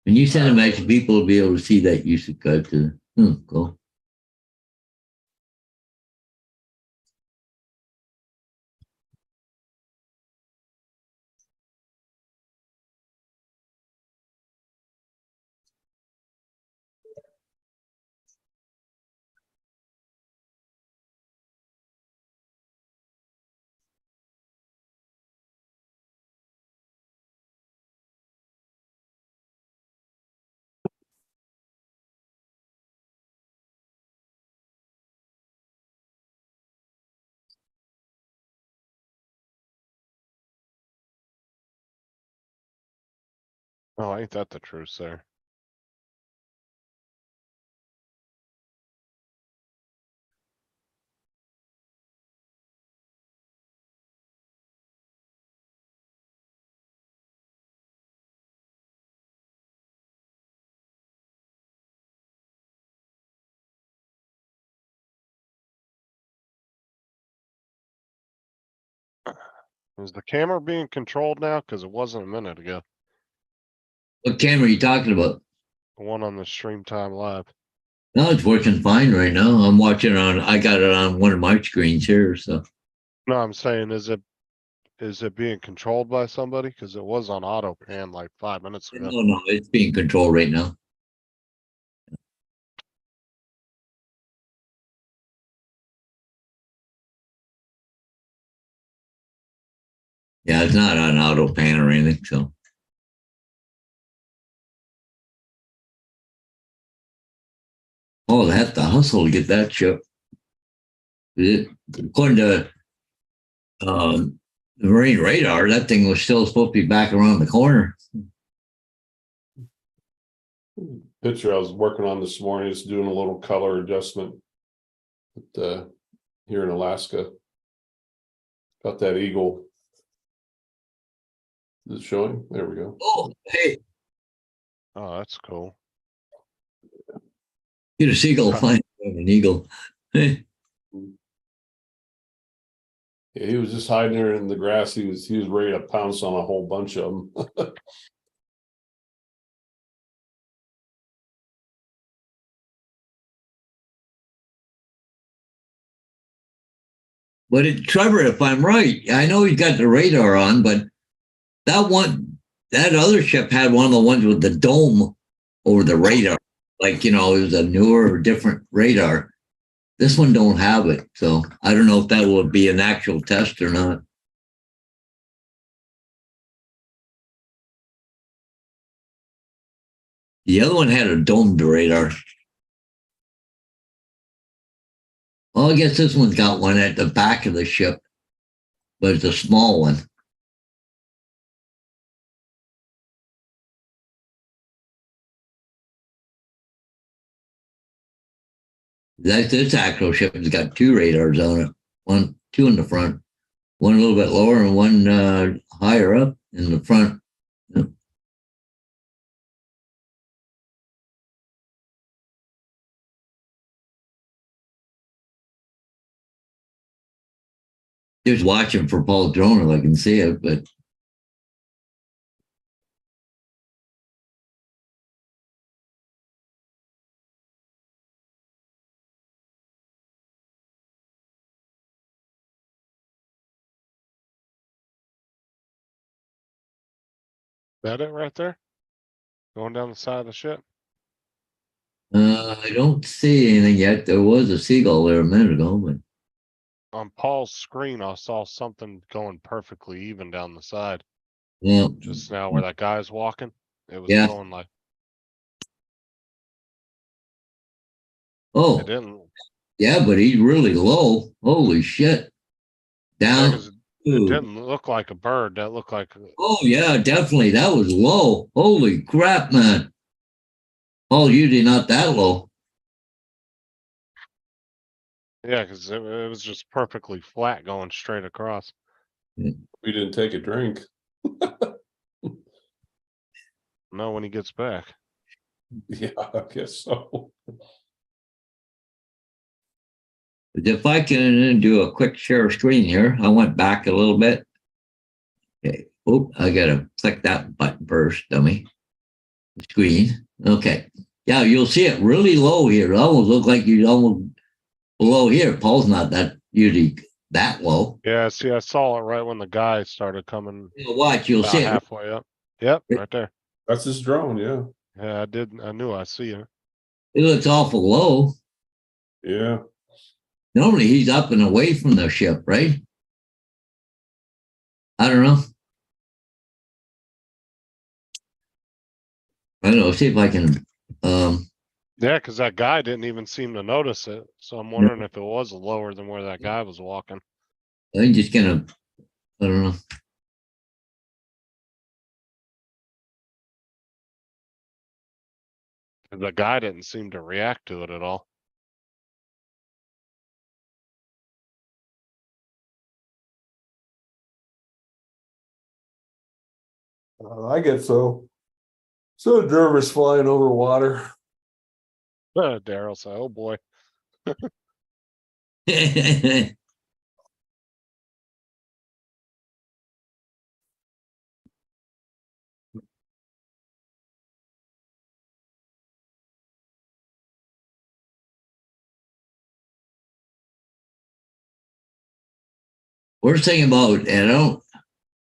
When you send a message, people will be able to see that you subscribe to. Cool. Oh, ain't that the truth, sir? Is the camera being controlled now? Cause it wasn't a minute ago. What camera are you talking about? The one on the Stream Time Live. No, it's working fine right now. I'm watching I got it on one of my screens here. So No, I'm saying, is it being controlled by somebody? Cause it was on auto pan like 5 minutes ago. no, it's being controlled right now. Yeah, it's not on auto pan or anything. So they have to hustle to get that ship. According to the Marine radar, that thing was still supposed to be back around the corner. Picture I was working on this morning is doing a little color adjustment. Here in Alaska. Got that eagle. Is it showing? There we go. Oh, hey, Oh, that's cool. get a seagull flying over an eagle. Hey, Yeah, he was just hiding there in the grass. He was ready to pounce on a whole bunch of them. but Trevor, if I'm right, I know he's got the radar on, but that other ship had one of the ones with the dome over the radar. Like, it was a newer or different radar. This one don't have it. So I don't know if that will be an actual test or not. The other one had a domed radar. Well, I guess this one's got one at the back of the ship, but it's a small one. This actual ship has got two radars on it. Two in the front, one a little bit lower and one higher up in the front. Just watching for Paul Droner, I can see it, but That it right there? Going down the side of the ship? I don't see anything yet. There was a seagull there a minute ago, but On Paul's screen, I saw something going perfectly even down the side. yeah, Just now where that guy's walking. It was Yeah. going like, oh, it didn't. yeah, but he's really low. Holy shit. Yeah, Down. 'cause it to- didn't look like a bird. That looked like, Oh, yeah, definitely. That was low. Holy crap, man. Oh, usually not that low. yeah, because it was just perfectly flat going straight across. We didn't take a drink. No, when he gets back. Yeah, I guess so. But if I can do a quick share screen here, I went back a little bit. Okay. Oop, I gotta click that button first, dummy. Screen. Okay. Yeah, you'll see it really low here. It almost look like you're almost below here. Paul's not that usually that low. Yeah, see, I saw it right when the guy started coming Watch, you'll about see it. halfway up. Yep, right there. That's his drone, yeah. Yeah, I knew I see it. It looks awful low. Yeah. Normally he's up and away from the ship, right? I don't know. I don't know. See if I can. Yeah, because that guy didn't even seem to notice it. So I'm wondering if it was lower than where that guy was walking. I'm just gonna. I don't know. The guy didn't seem to react to it at all. I get so nervous flying over water. Daryl said, "Oh boy." Worst thing about, and I don't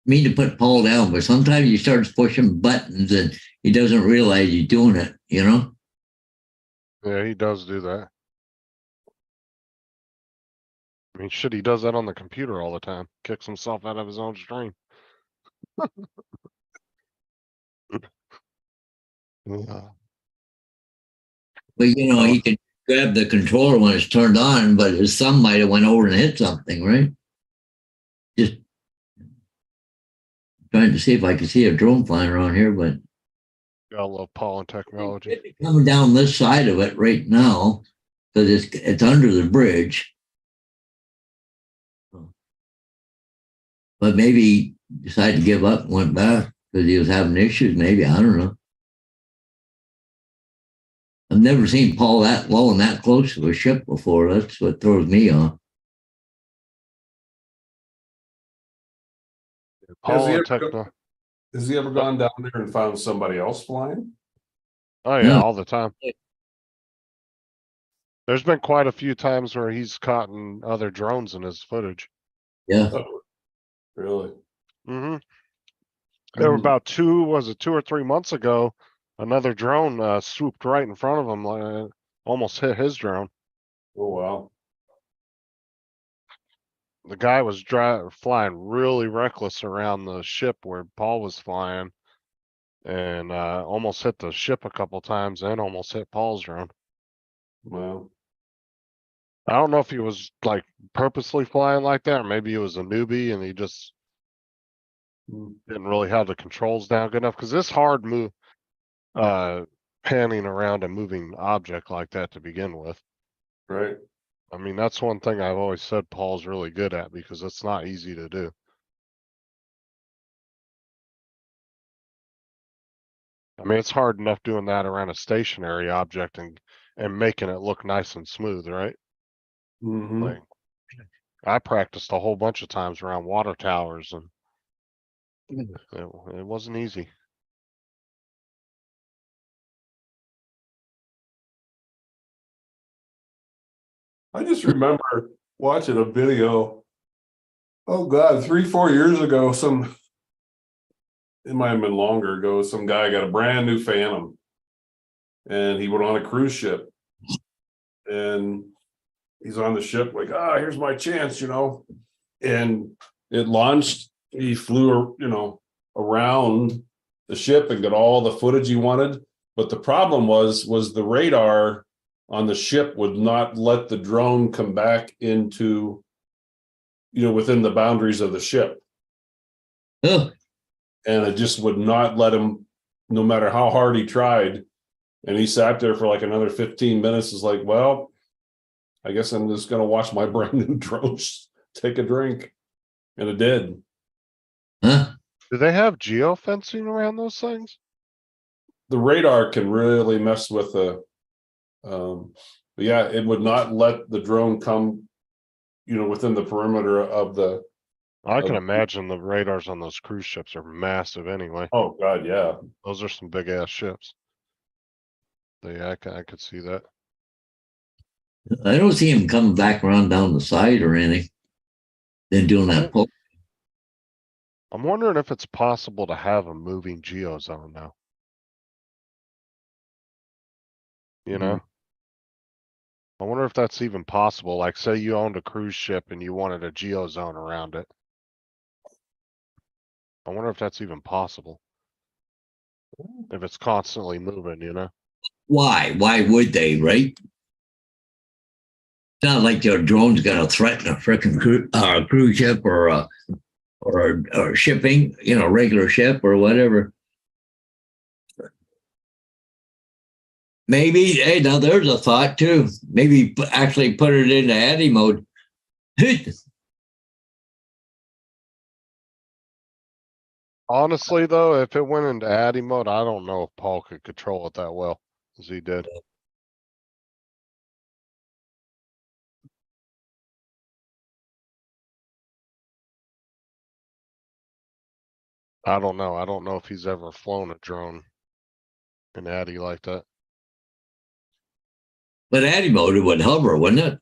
mean to put Paul down, but sometimes he starts pushing buttons and he doesn't realize he's doing it, you know? Yeah, he does do that. I mean, shit, he does that on the computer all the time. Kicks himself out of his own stream. Yeah. But you know, he can grab the controller when it's turned on, but his thumb might have went over and hit something, right? Just trying to see if I can see a drone flying around here, but I love Paul and technology. coming down this side of it right now, because it's under the bridge. But maybe he decided to give up and went back because he was having issues. Maybe, I don't know. I've never seen Paul that low and that close to a ship before. That's what throws me off. Paul he and ever Has he ever gone down there and found somebody else flying? Oh yeah, Yeah. all the time. There's been quite a few times where he's caught in other drones in his footage. Yeah. Oh, really? Mm-hmm. There were about 2 or 3 months ago, another drone swooped right in front of him, almost hit his drone. Oh, wow. The guy was flying really reckless around the ship where Paul was flying, and almost hit the ship a couple times and almost hit Paul's drone. Wow. I don't know if he was like purposely flying like that, or maybe he was a newbie and he just didn't really have the controls down good enough. Because it's hard panning around a moving object like that to begin with. Right. I mean, that's one thing I've always said Paul's really good at, because it's not easy to do. I mean, it's hard enough doing that around a stationary object and making it look nice and smooth, right? Mm-hmm. Like, I practiced a whole bunch of times around water towers, and it wasn't easy. I just remember watching a video. Oh God, 3-4 years ago, some it might have been longer ago, some guy got a brand new Phantom. And he went on a cruise ship. And he's on the ship like, here's my chance, And it launched, he flew, around the ship and got all the footage he wanted. But the problem was the radar on the ship would not let the drone come back into, within the boundaries of the ship. Oh, And it just would not let him, no matter how hard he tried. And he sat there for like another 15 minutes. Is like, well, I guess I'm just going to watch my brand new drone take a drink. And it did. huh? Do they have geofencing around those things? The radar can really mess with the, but yeah, it would not let the drone come, within the perimeter of the, I can imagine the radars on those cruise ships are massive anyway. oh God, yeah. Those are some big ass ships. Yeah, I could see that. I don't see him coming back around down the side or anything. Then doing that poke. I'm wondering if it's possible to have a moving geozone now. You know? I wonder if that's even possible. Like, say you owned a cruise ship and you wanted a geozone around it. I wonder if that's even possible. If it's constantly moving, Why? Why would they, right? It's not like your drone's gonna threaten a freaking cruise ship or shipping, regular ship or whatever. Maybe, hey, now there's a thought too. Maybe actually put it into ADI mode. Honestly, though, if it went into ADI mode, I don't know if Paul could control it that well as he did. I don't know. I don't know if he's ever flown a drone in ADI like that. But ADI mode, it would hover, wouldn't it?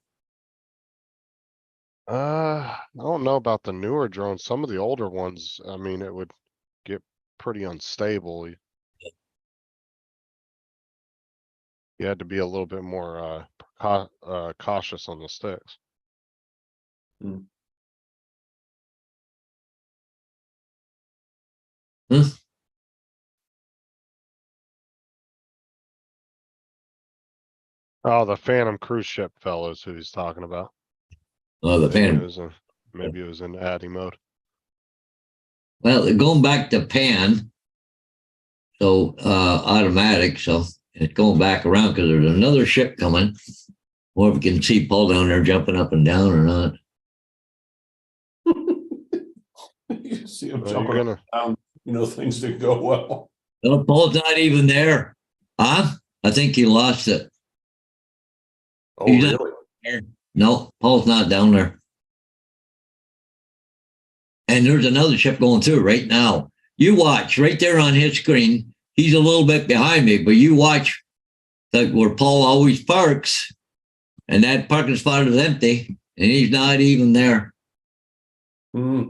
I don't know about the newer drones. Some of the older ones, I mean, it would get pretty unstable. You had to be a little bit more cautious on the sticks. Huh? Oh, the Phantom cruise ship fellows who he's talking about. Oh, the Maybe it Pan. was maybe it was in ADI mode. Well, going back to Pan, so automatic, so it's going back around because there's another ship coming. Or if you can see Paul down there jumping up and down or not. You see him Well, jumping you're gonna, down, things didn't go well. Well, Paul's not even there. Huh? I think he lost it. Oh, He's not really? there. No, Paul's not down there. And there's another ship going through right now. You watch right there on his screen. He's a little bit behind me, but you watch where Paul always parks, and that parking spot is empty, and he's not even there. Hmm.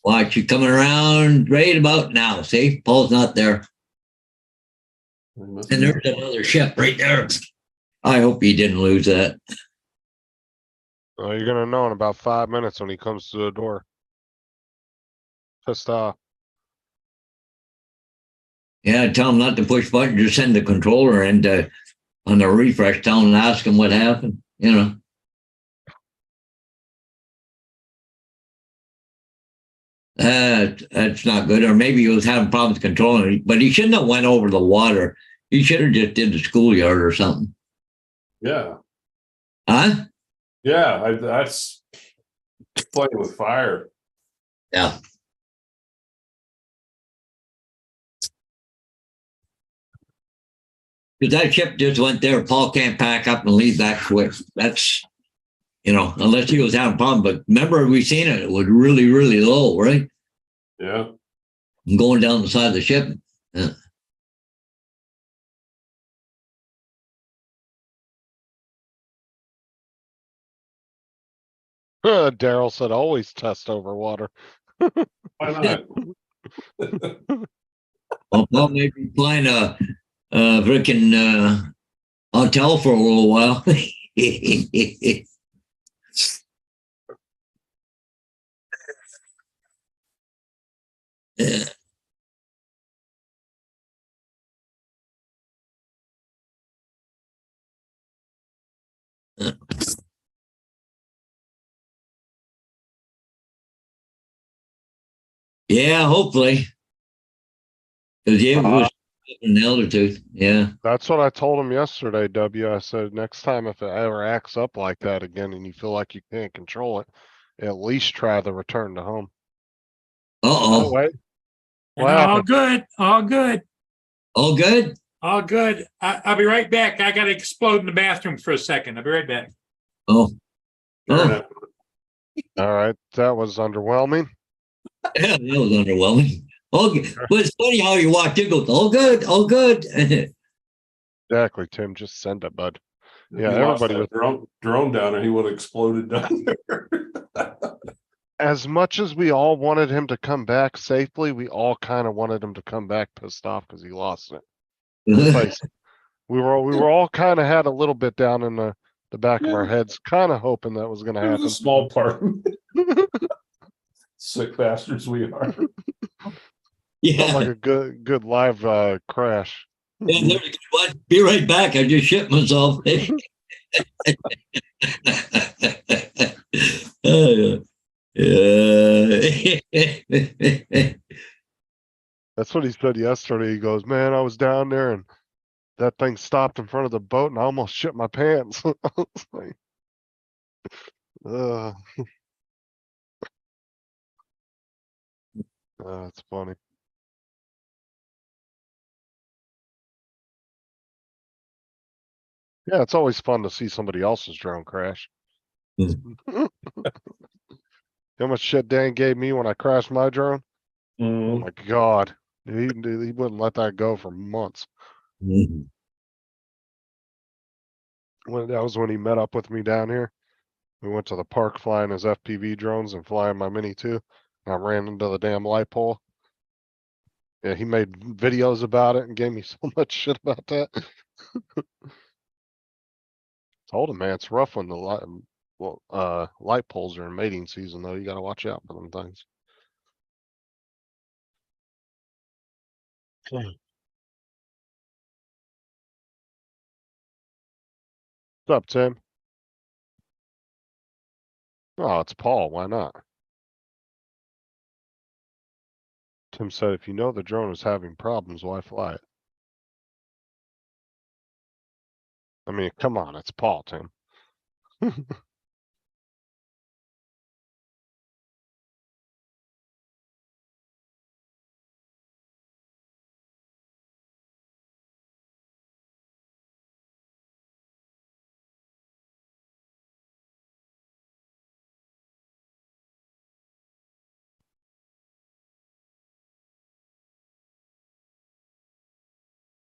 Watch you coming around right about now. See, Paul's not there. And there's another ship right there. I hope he didn't lose that. well, you're gonna know in about 5 minutes when he comes to the door. Pissed off. Yeah, tell him not to push button, just send the controller and on the refresh, tell him and ask him what happened, That's not good. Or maybe he was having problems controlling it, but he shouldn't have went over the water. He should have just did the schoolyard or something. Yeah. Huh? Yeah. That's playing with fire. Yeah. Because that ship just went there. Paul can't pack up and leave that quick. That's, unless he was having a problem. But remember, we seen it. It was really, really low, right? Yeah. And going down the side of the ship. Yeah. Daryl said always test over water. Why not? Well, maybe find a freaking hotel for a little while. Yeah. Yeah, hopefully. Because yeah, we're in the altitude. Yeah. That's what I told him yesterday, W. I said, next time if it ever acts up like that again and you feel like you can't control it, at least try the return to home. Oh, Uh-oh. wait. And What all happened? good, all good, All good? all good. I'll be right back. I got to explode in the bathroom for a second. I'll be right back. Oh. Fair Oh, enough. All right, that was underwhelming. yeah, that was underwhelming. Okay. But it's funny how you walked in, goes, all good, all good. Exactly, Tim. Just send it, bud. If Yeah, he lost everybody that drone down there, he would have exploded down there. As much as we all wanted him to come back safely, we all kind of wanted him to come back pissed off because he lost it. Let's face it. We were all kind of had a little bit down in the back of our heads, kind of hoping that was going to It was a happen. small part. Sick bastards we are. Yeah. Felt like a good live crash. Yeah, there's a good one. Be right back. I just shit myself. Oh, yeah. That's what he said yesterday. He goes, "Man, I was down there and that thing stopped in front of the boat and I almost shit my pants." I was like, uh, that's funny. Yeah, it's always fun to see somebody else's drone crash. How much shit Dan gave me when I crashed my drone? Oh Mm. my God. He wouldn't let that go for months. Mhm. That was when he met up with me down here. We went to the park flying his FPV drones and flying my Mini 2. And I ran into the damn light pole. Yeah, he made videos about it and gave me so much shit about that. Told him, man, it's rough when the light poles are in mating season though. You gotta watch out for them things. What's up, Tim? Oh, it's Paul. Why not? Tim said, if you know the drone is having problems, why fly it? I mean, come on, it's Paul, Tim.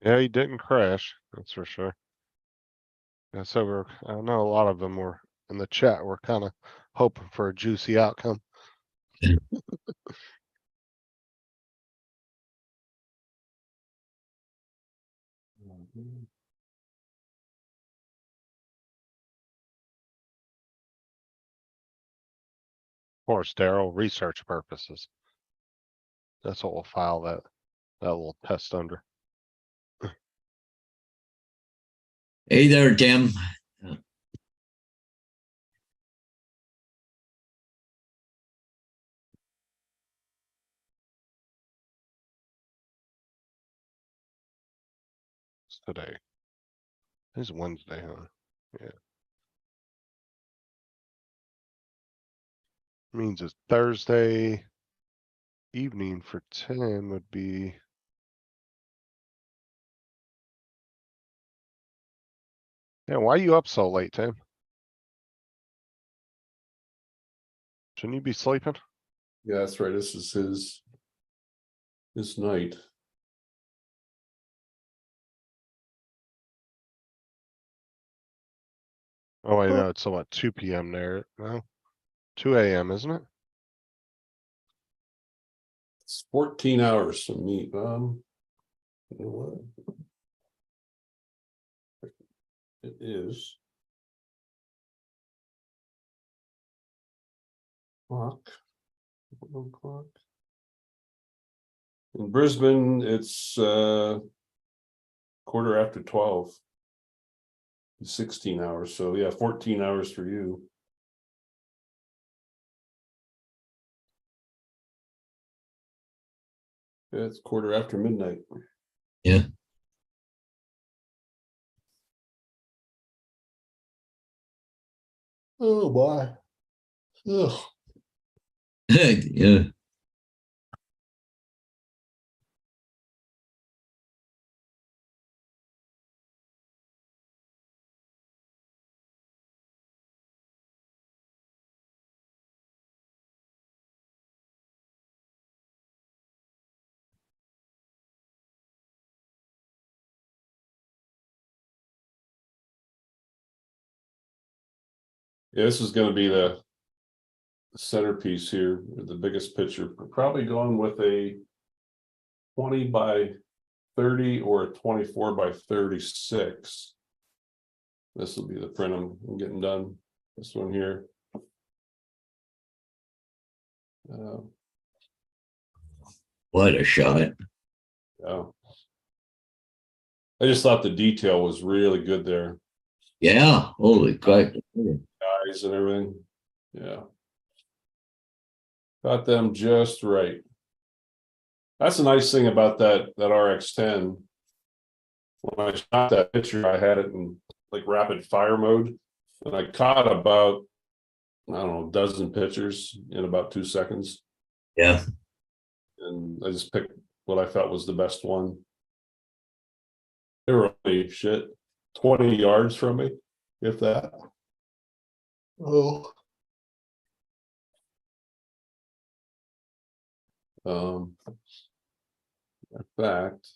Yeah, he didn't crash. That's for sure. Yeah, so I know a lot of them were in the chat. We're kind of hoping for a juicy outcome. Of course, Daryl, research purposes. That's what we'll file that little test under. Hey there, Tim. It's today. It's Wednesday, huh? Yeah. Means it's Thursday evening for 10 would be. Yeah, why are you up so late, Tim? Shouldn't you be sleeping? Yeah, that's right. This is his night. Oh, I know. It's what, 2 p.m. there. No, 2 a.m., isn't it? It's 14 hours to meet. You know what? It is. Clock. 1 o'clock. In Brisbane, it's 12:15. 16 hours, so yeah, 14 hours for you. Yeah, it's midnight. Yeah. Oh, boy. Ugh. Yeah. Yeah, this is gonna be the centerpiece here, the biggest picture. We're probably going with a 20 by 30 or a 24 by 36. This will be the print I'm getting done. This one here. What a shot. Yeah. I just thought the detail was really good there. Yeah. Holy crap. Eyes and everything. Yeah. Got them just right. That's a nice thing about that RX-10. When I shot that picture, I had it in like rapid fire mode, and I caught about, I don't know, a dozen pictures in about 2 seconds. Yeah. And I just picked what I felt was the best one. They were only 20 yards from me, if that. Oh. In fact.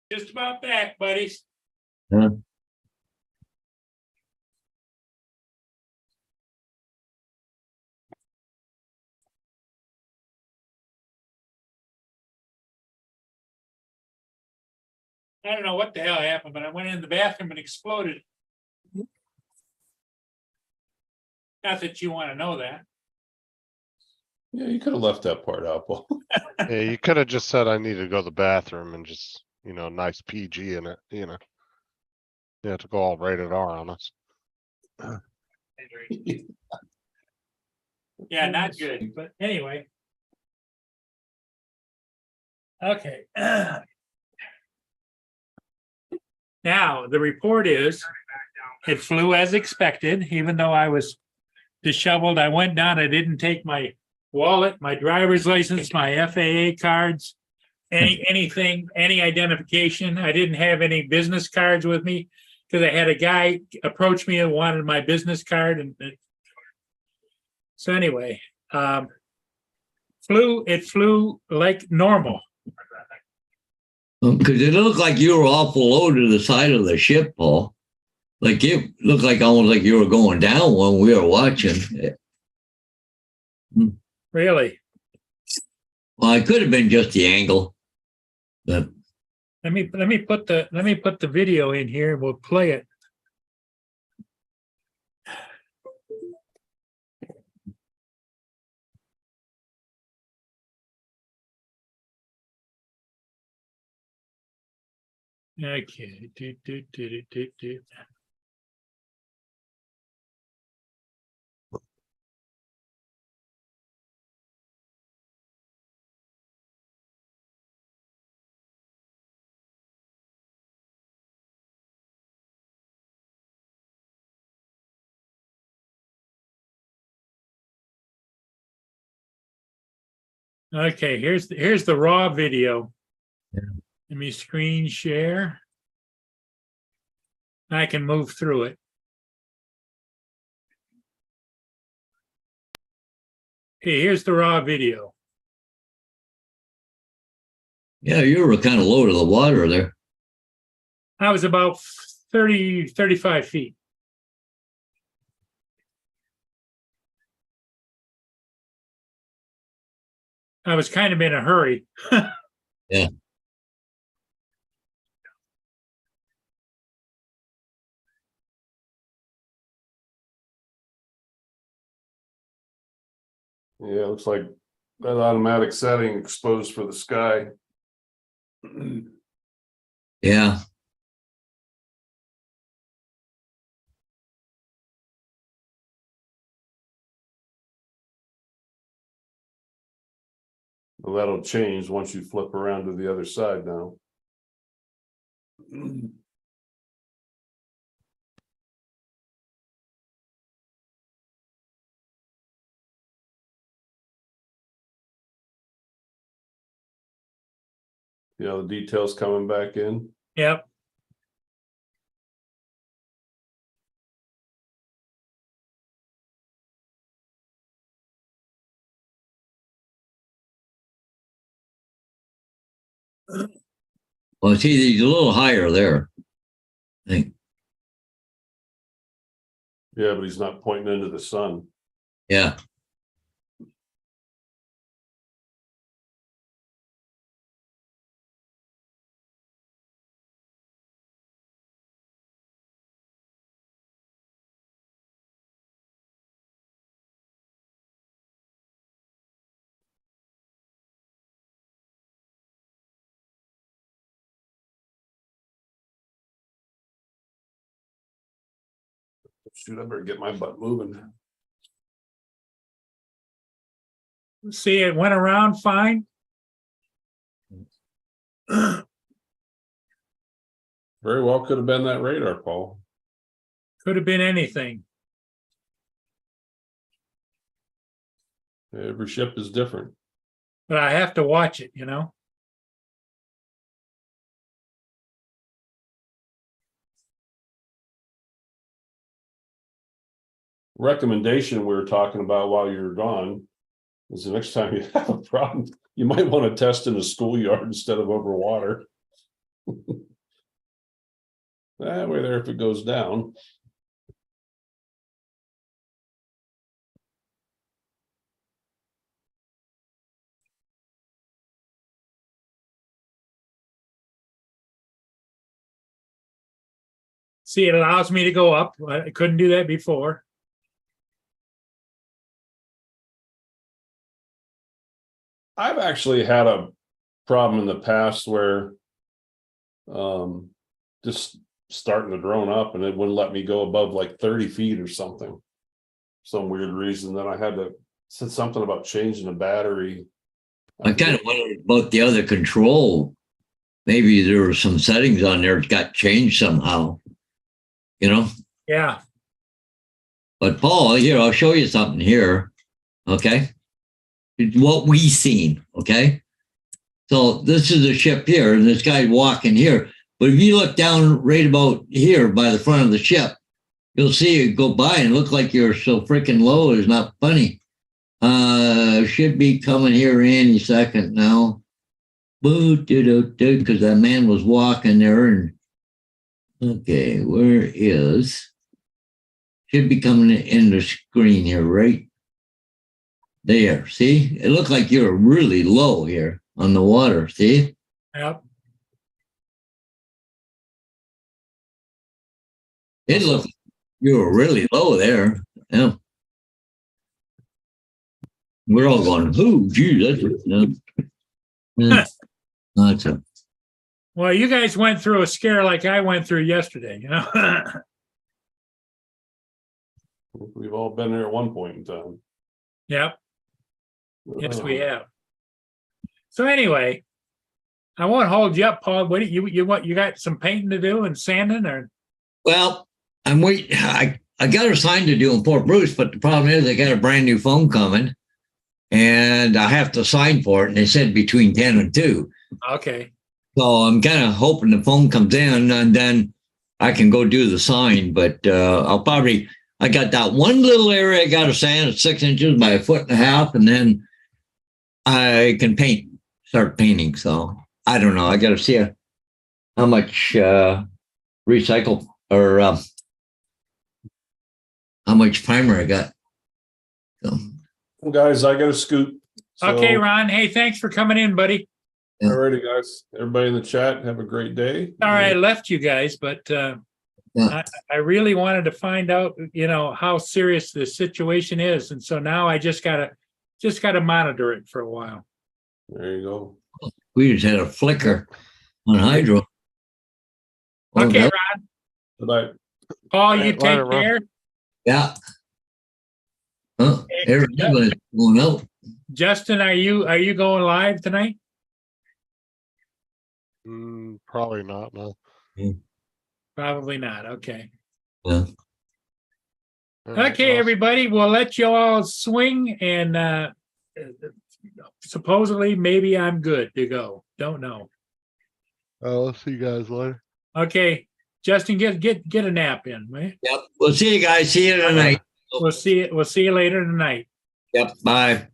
Just about back, buddies. Huh? I don't know what the hell happened, but I went in the bathroom and exploded. Not that you want to know that. Yeah, you could have left that part out, Paul. Yeah, you could have just said I need to go to the bathroom and just, nice PG in it, You have to go all rated R on us. Yeah, not good, but anyway. Okay. Now, the report is, it flew as expected, even though I was disheveled. I went down, I didn't take my wallet, my driver's license, my FAA cards, anything, any identification. I didn't have any business cards with me because I had a guy approach me and wanted my business card. And so anyway, it flew like normal. Because it looked like you were awful low to the side of the ship, Paul. Like it looked like almost like you were going down when we were watching. Really? Well, it could have been just the angle. But Let me put the video in here and we'll play it. Okay. Do. Okay, here's the raw video. Yeah. Let me screen share. I can move through it. Okay, here's the raw video. Yeah, you were kind of low to the water there. I was about 30, 35 feet. I was kind of in a hurry. Yeah. Yeah, it looks like that automatic setting exposed for the sky. Yeah. Well, that'll change once you flip around to the other side now. Yeah, the details coming back in. Yep. Well, see, he's a little higher there. I think. Yeah, but he's not pointing into the sun. Yeah. Shoot, I better get my butt moving. See, it went around fine. Very well could have been that radar, Paul. Could have been anything. Every ship is different. But I have to watch it, you know. Recommendation we were talking about while you were gone is the next time you have a problem, you might want to test in a schoolyard instead of over water. That way there, if it goes down. See, it allows me to go up. I couldn't do that before. I've actually had a problem in the past where just starting the drone up and it wouldn't let me go above like 30 feet or something. Some weird reason. Then I had to said something about changing the battery. I kind of wondered about the other control. Maybe there were some settings on there that got changed somehow. You know? Yeah. But Paul, here, I'll show you something here. Okay. It's what we seen. Okay. So this is a ship here, and this guy's walking here. But if you look down right about here by the front of the ship, you'll see it go by and look like you're so freaking low. It's not funny. Should be coming here any second now. Because that man was walking there and okay, where is should be coming in the screen here, right? There. See? It looked like you're really low here on the water. See? Yep. It looked like you were really low there. Yeah. We're all going, oh, gee, that's no. Yeah. That's a Well, you guys went through a scare like I went through yesterday, you know? We've all been there at one point in time. Yep. Yes, we have. So anyway, I won't hold you up, Paul. What do you what you got some painting to do and sanding or Well, I'm waiting. I got a sign to do in Fort Bruce, but the problem is I got a brand new phone coming and I have to sign for it. And they said between 10 and 2. okay. So I'm kind of hoping the phone comes in and then I can go do the sign. But I got that one little area I got to sand at 6 inches by 1.5 feet. And then I can start painting. So I don't know. I got to see how much recycle or how much primer I got. So, Well, guys, I got a scoop. Okay, Ron. Hey, thanks for coming in, buddy. Alrighty, guys. Everybody in the chat, have a great day. Sorry I left you guys, but I really wanted to find out, you know, how serious the situation is. And so now I just gotta monitor it for a while. There you go. we just had a flicker on hydro. Oh, Okay, that- Ron. Bye. Paul, you Later, take Ron. care. Yeah. Huh? Everybody's going out. Justin, are you going live tonight? Probably not, no. Probably not. Okay. Yeah. All right, Okay, well, everybody, we'll let you all swing and supposedly maybe I'm good to go. Don't know. I'll see you guys later. Okay, Justin, get a nap in, right? Yep. We'll see you guys. See you tonight. We'll see you later tonight. Yep. Bye.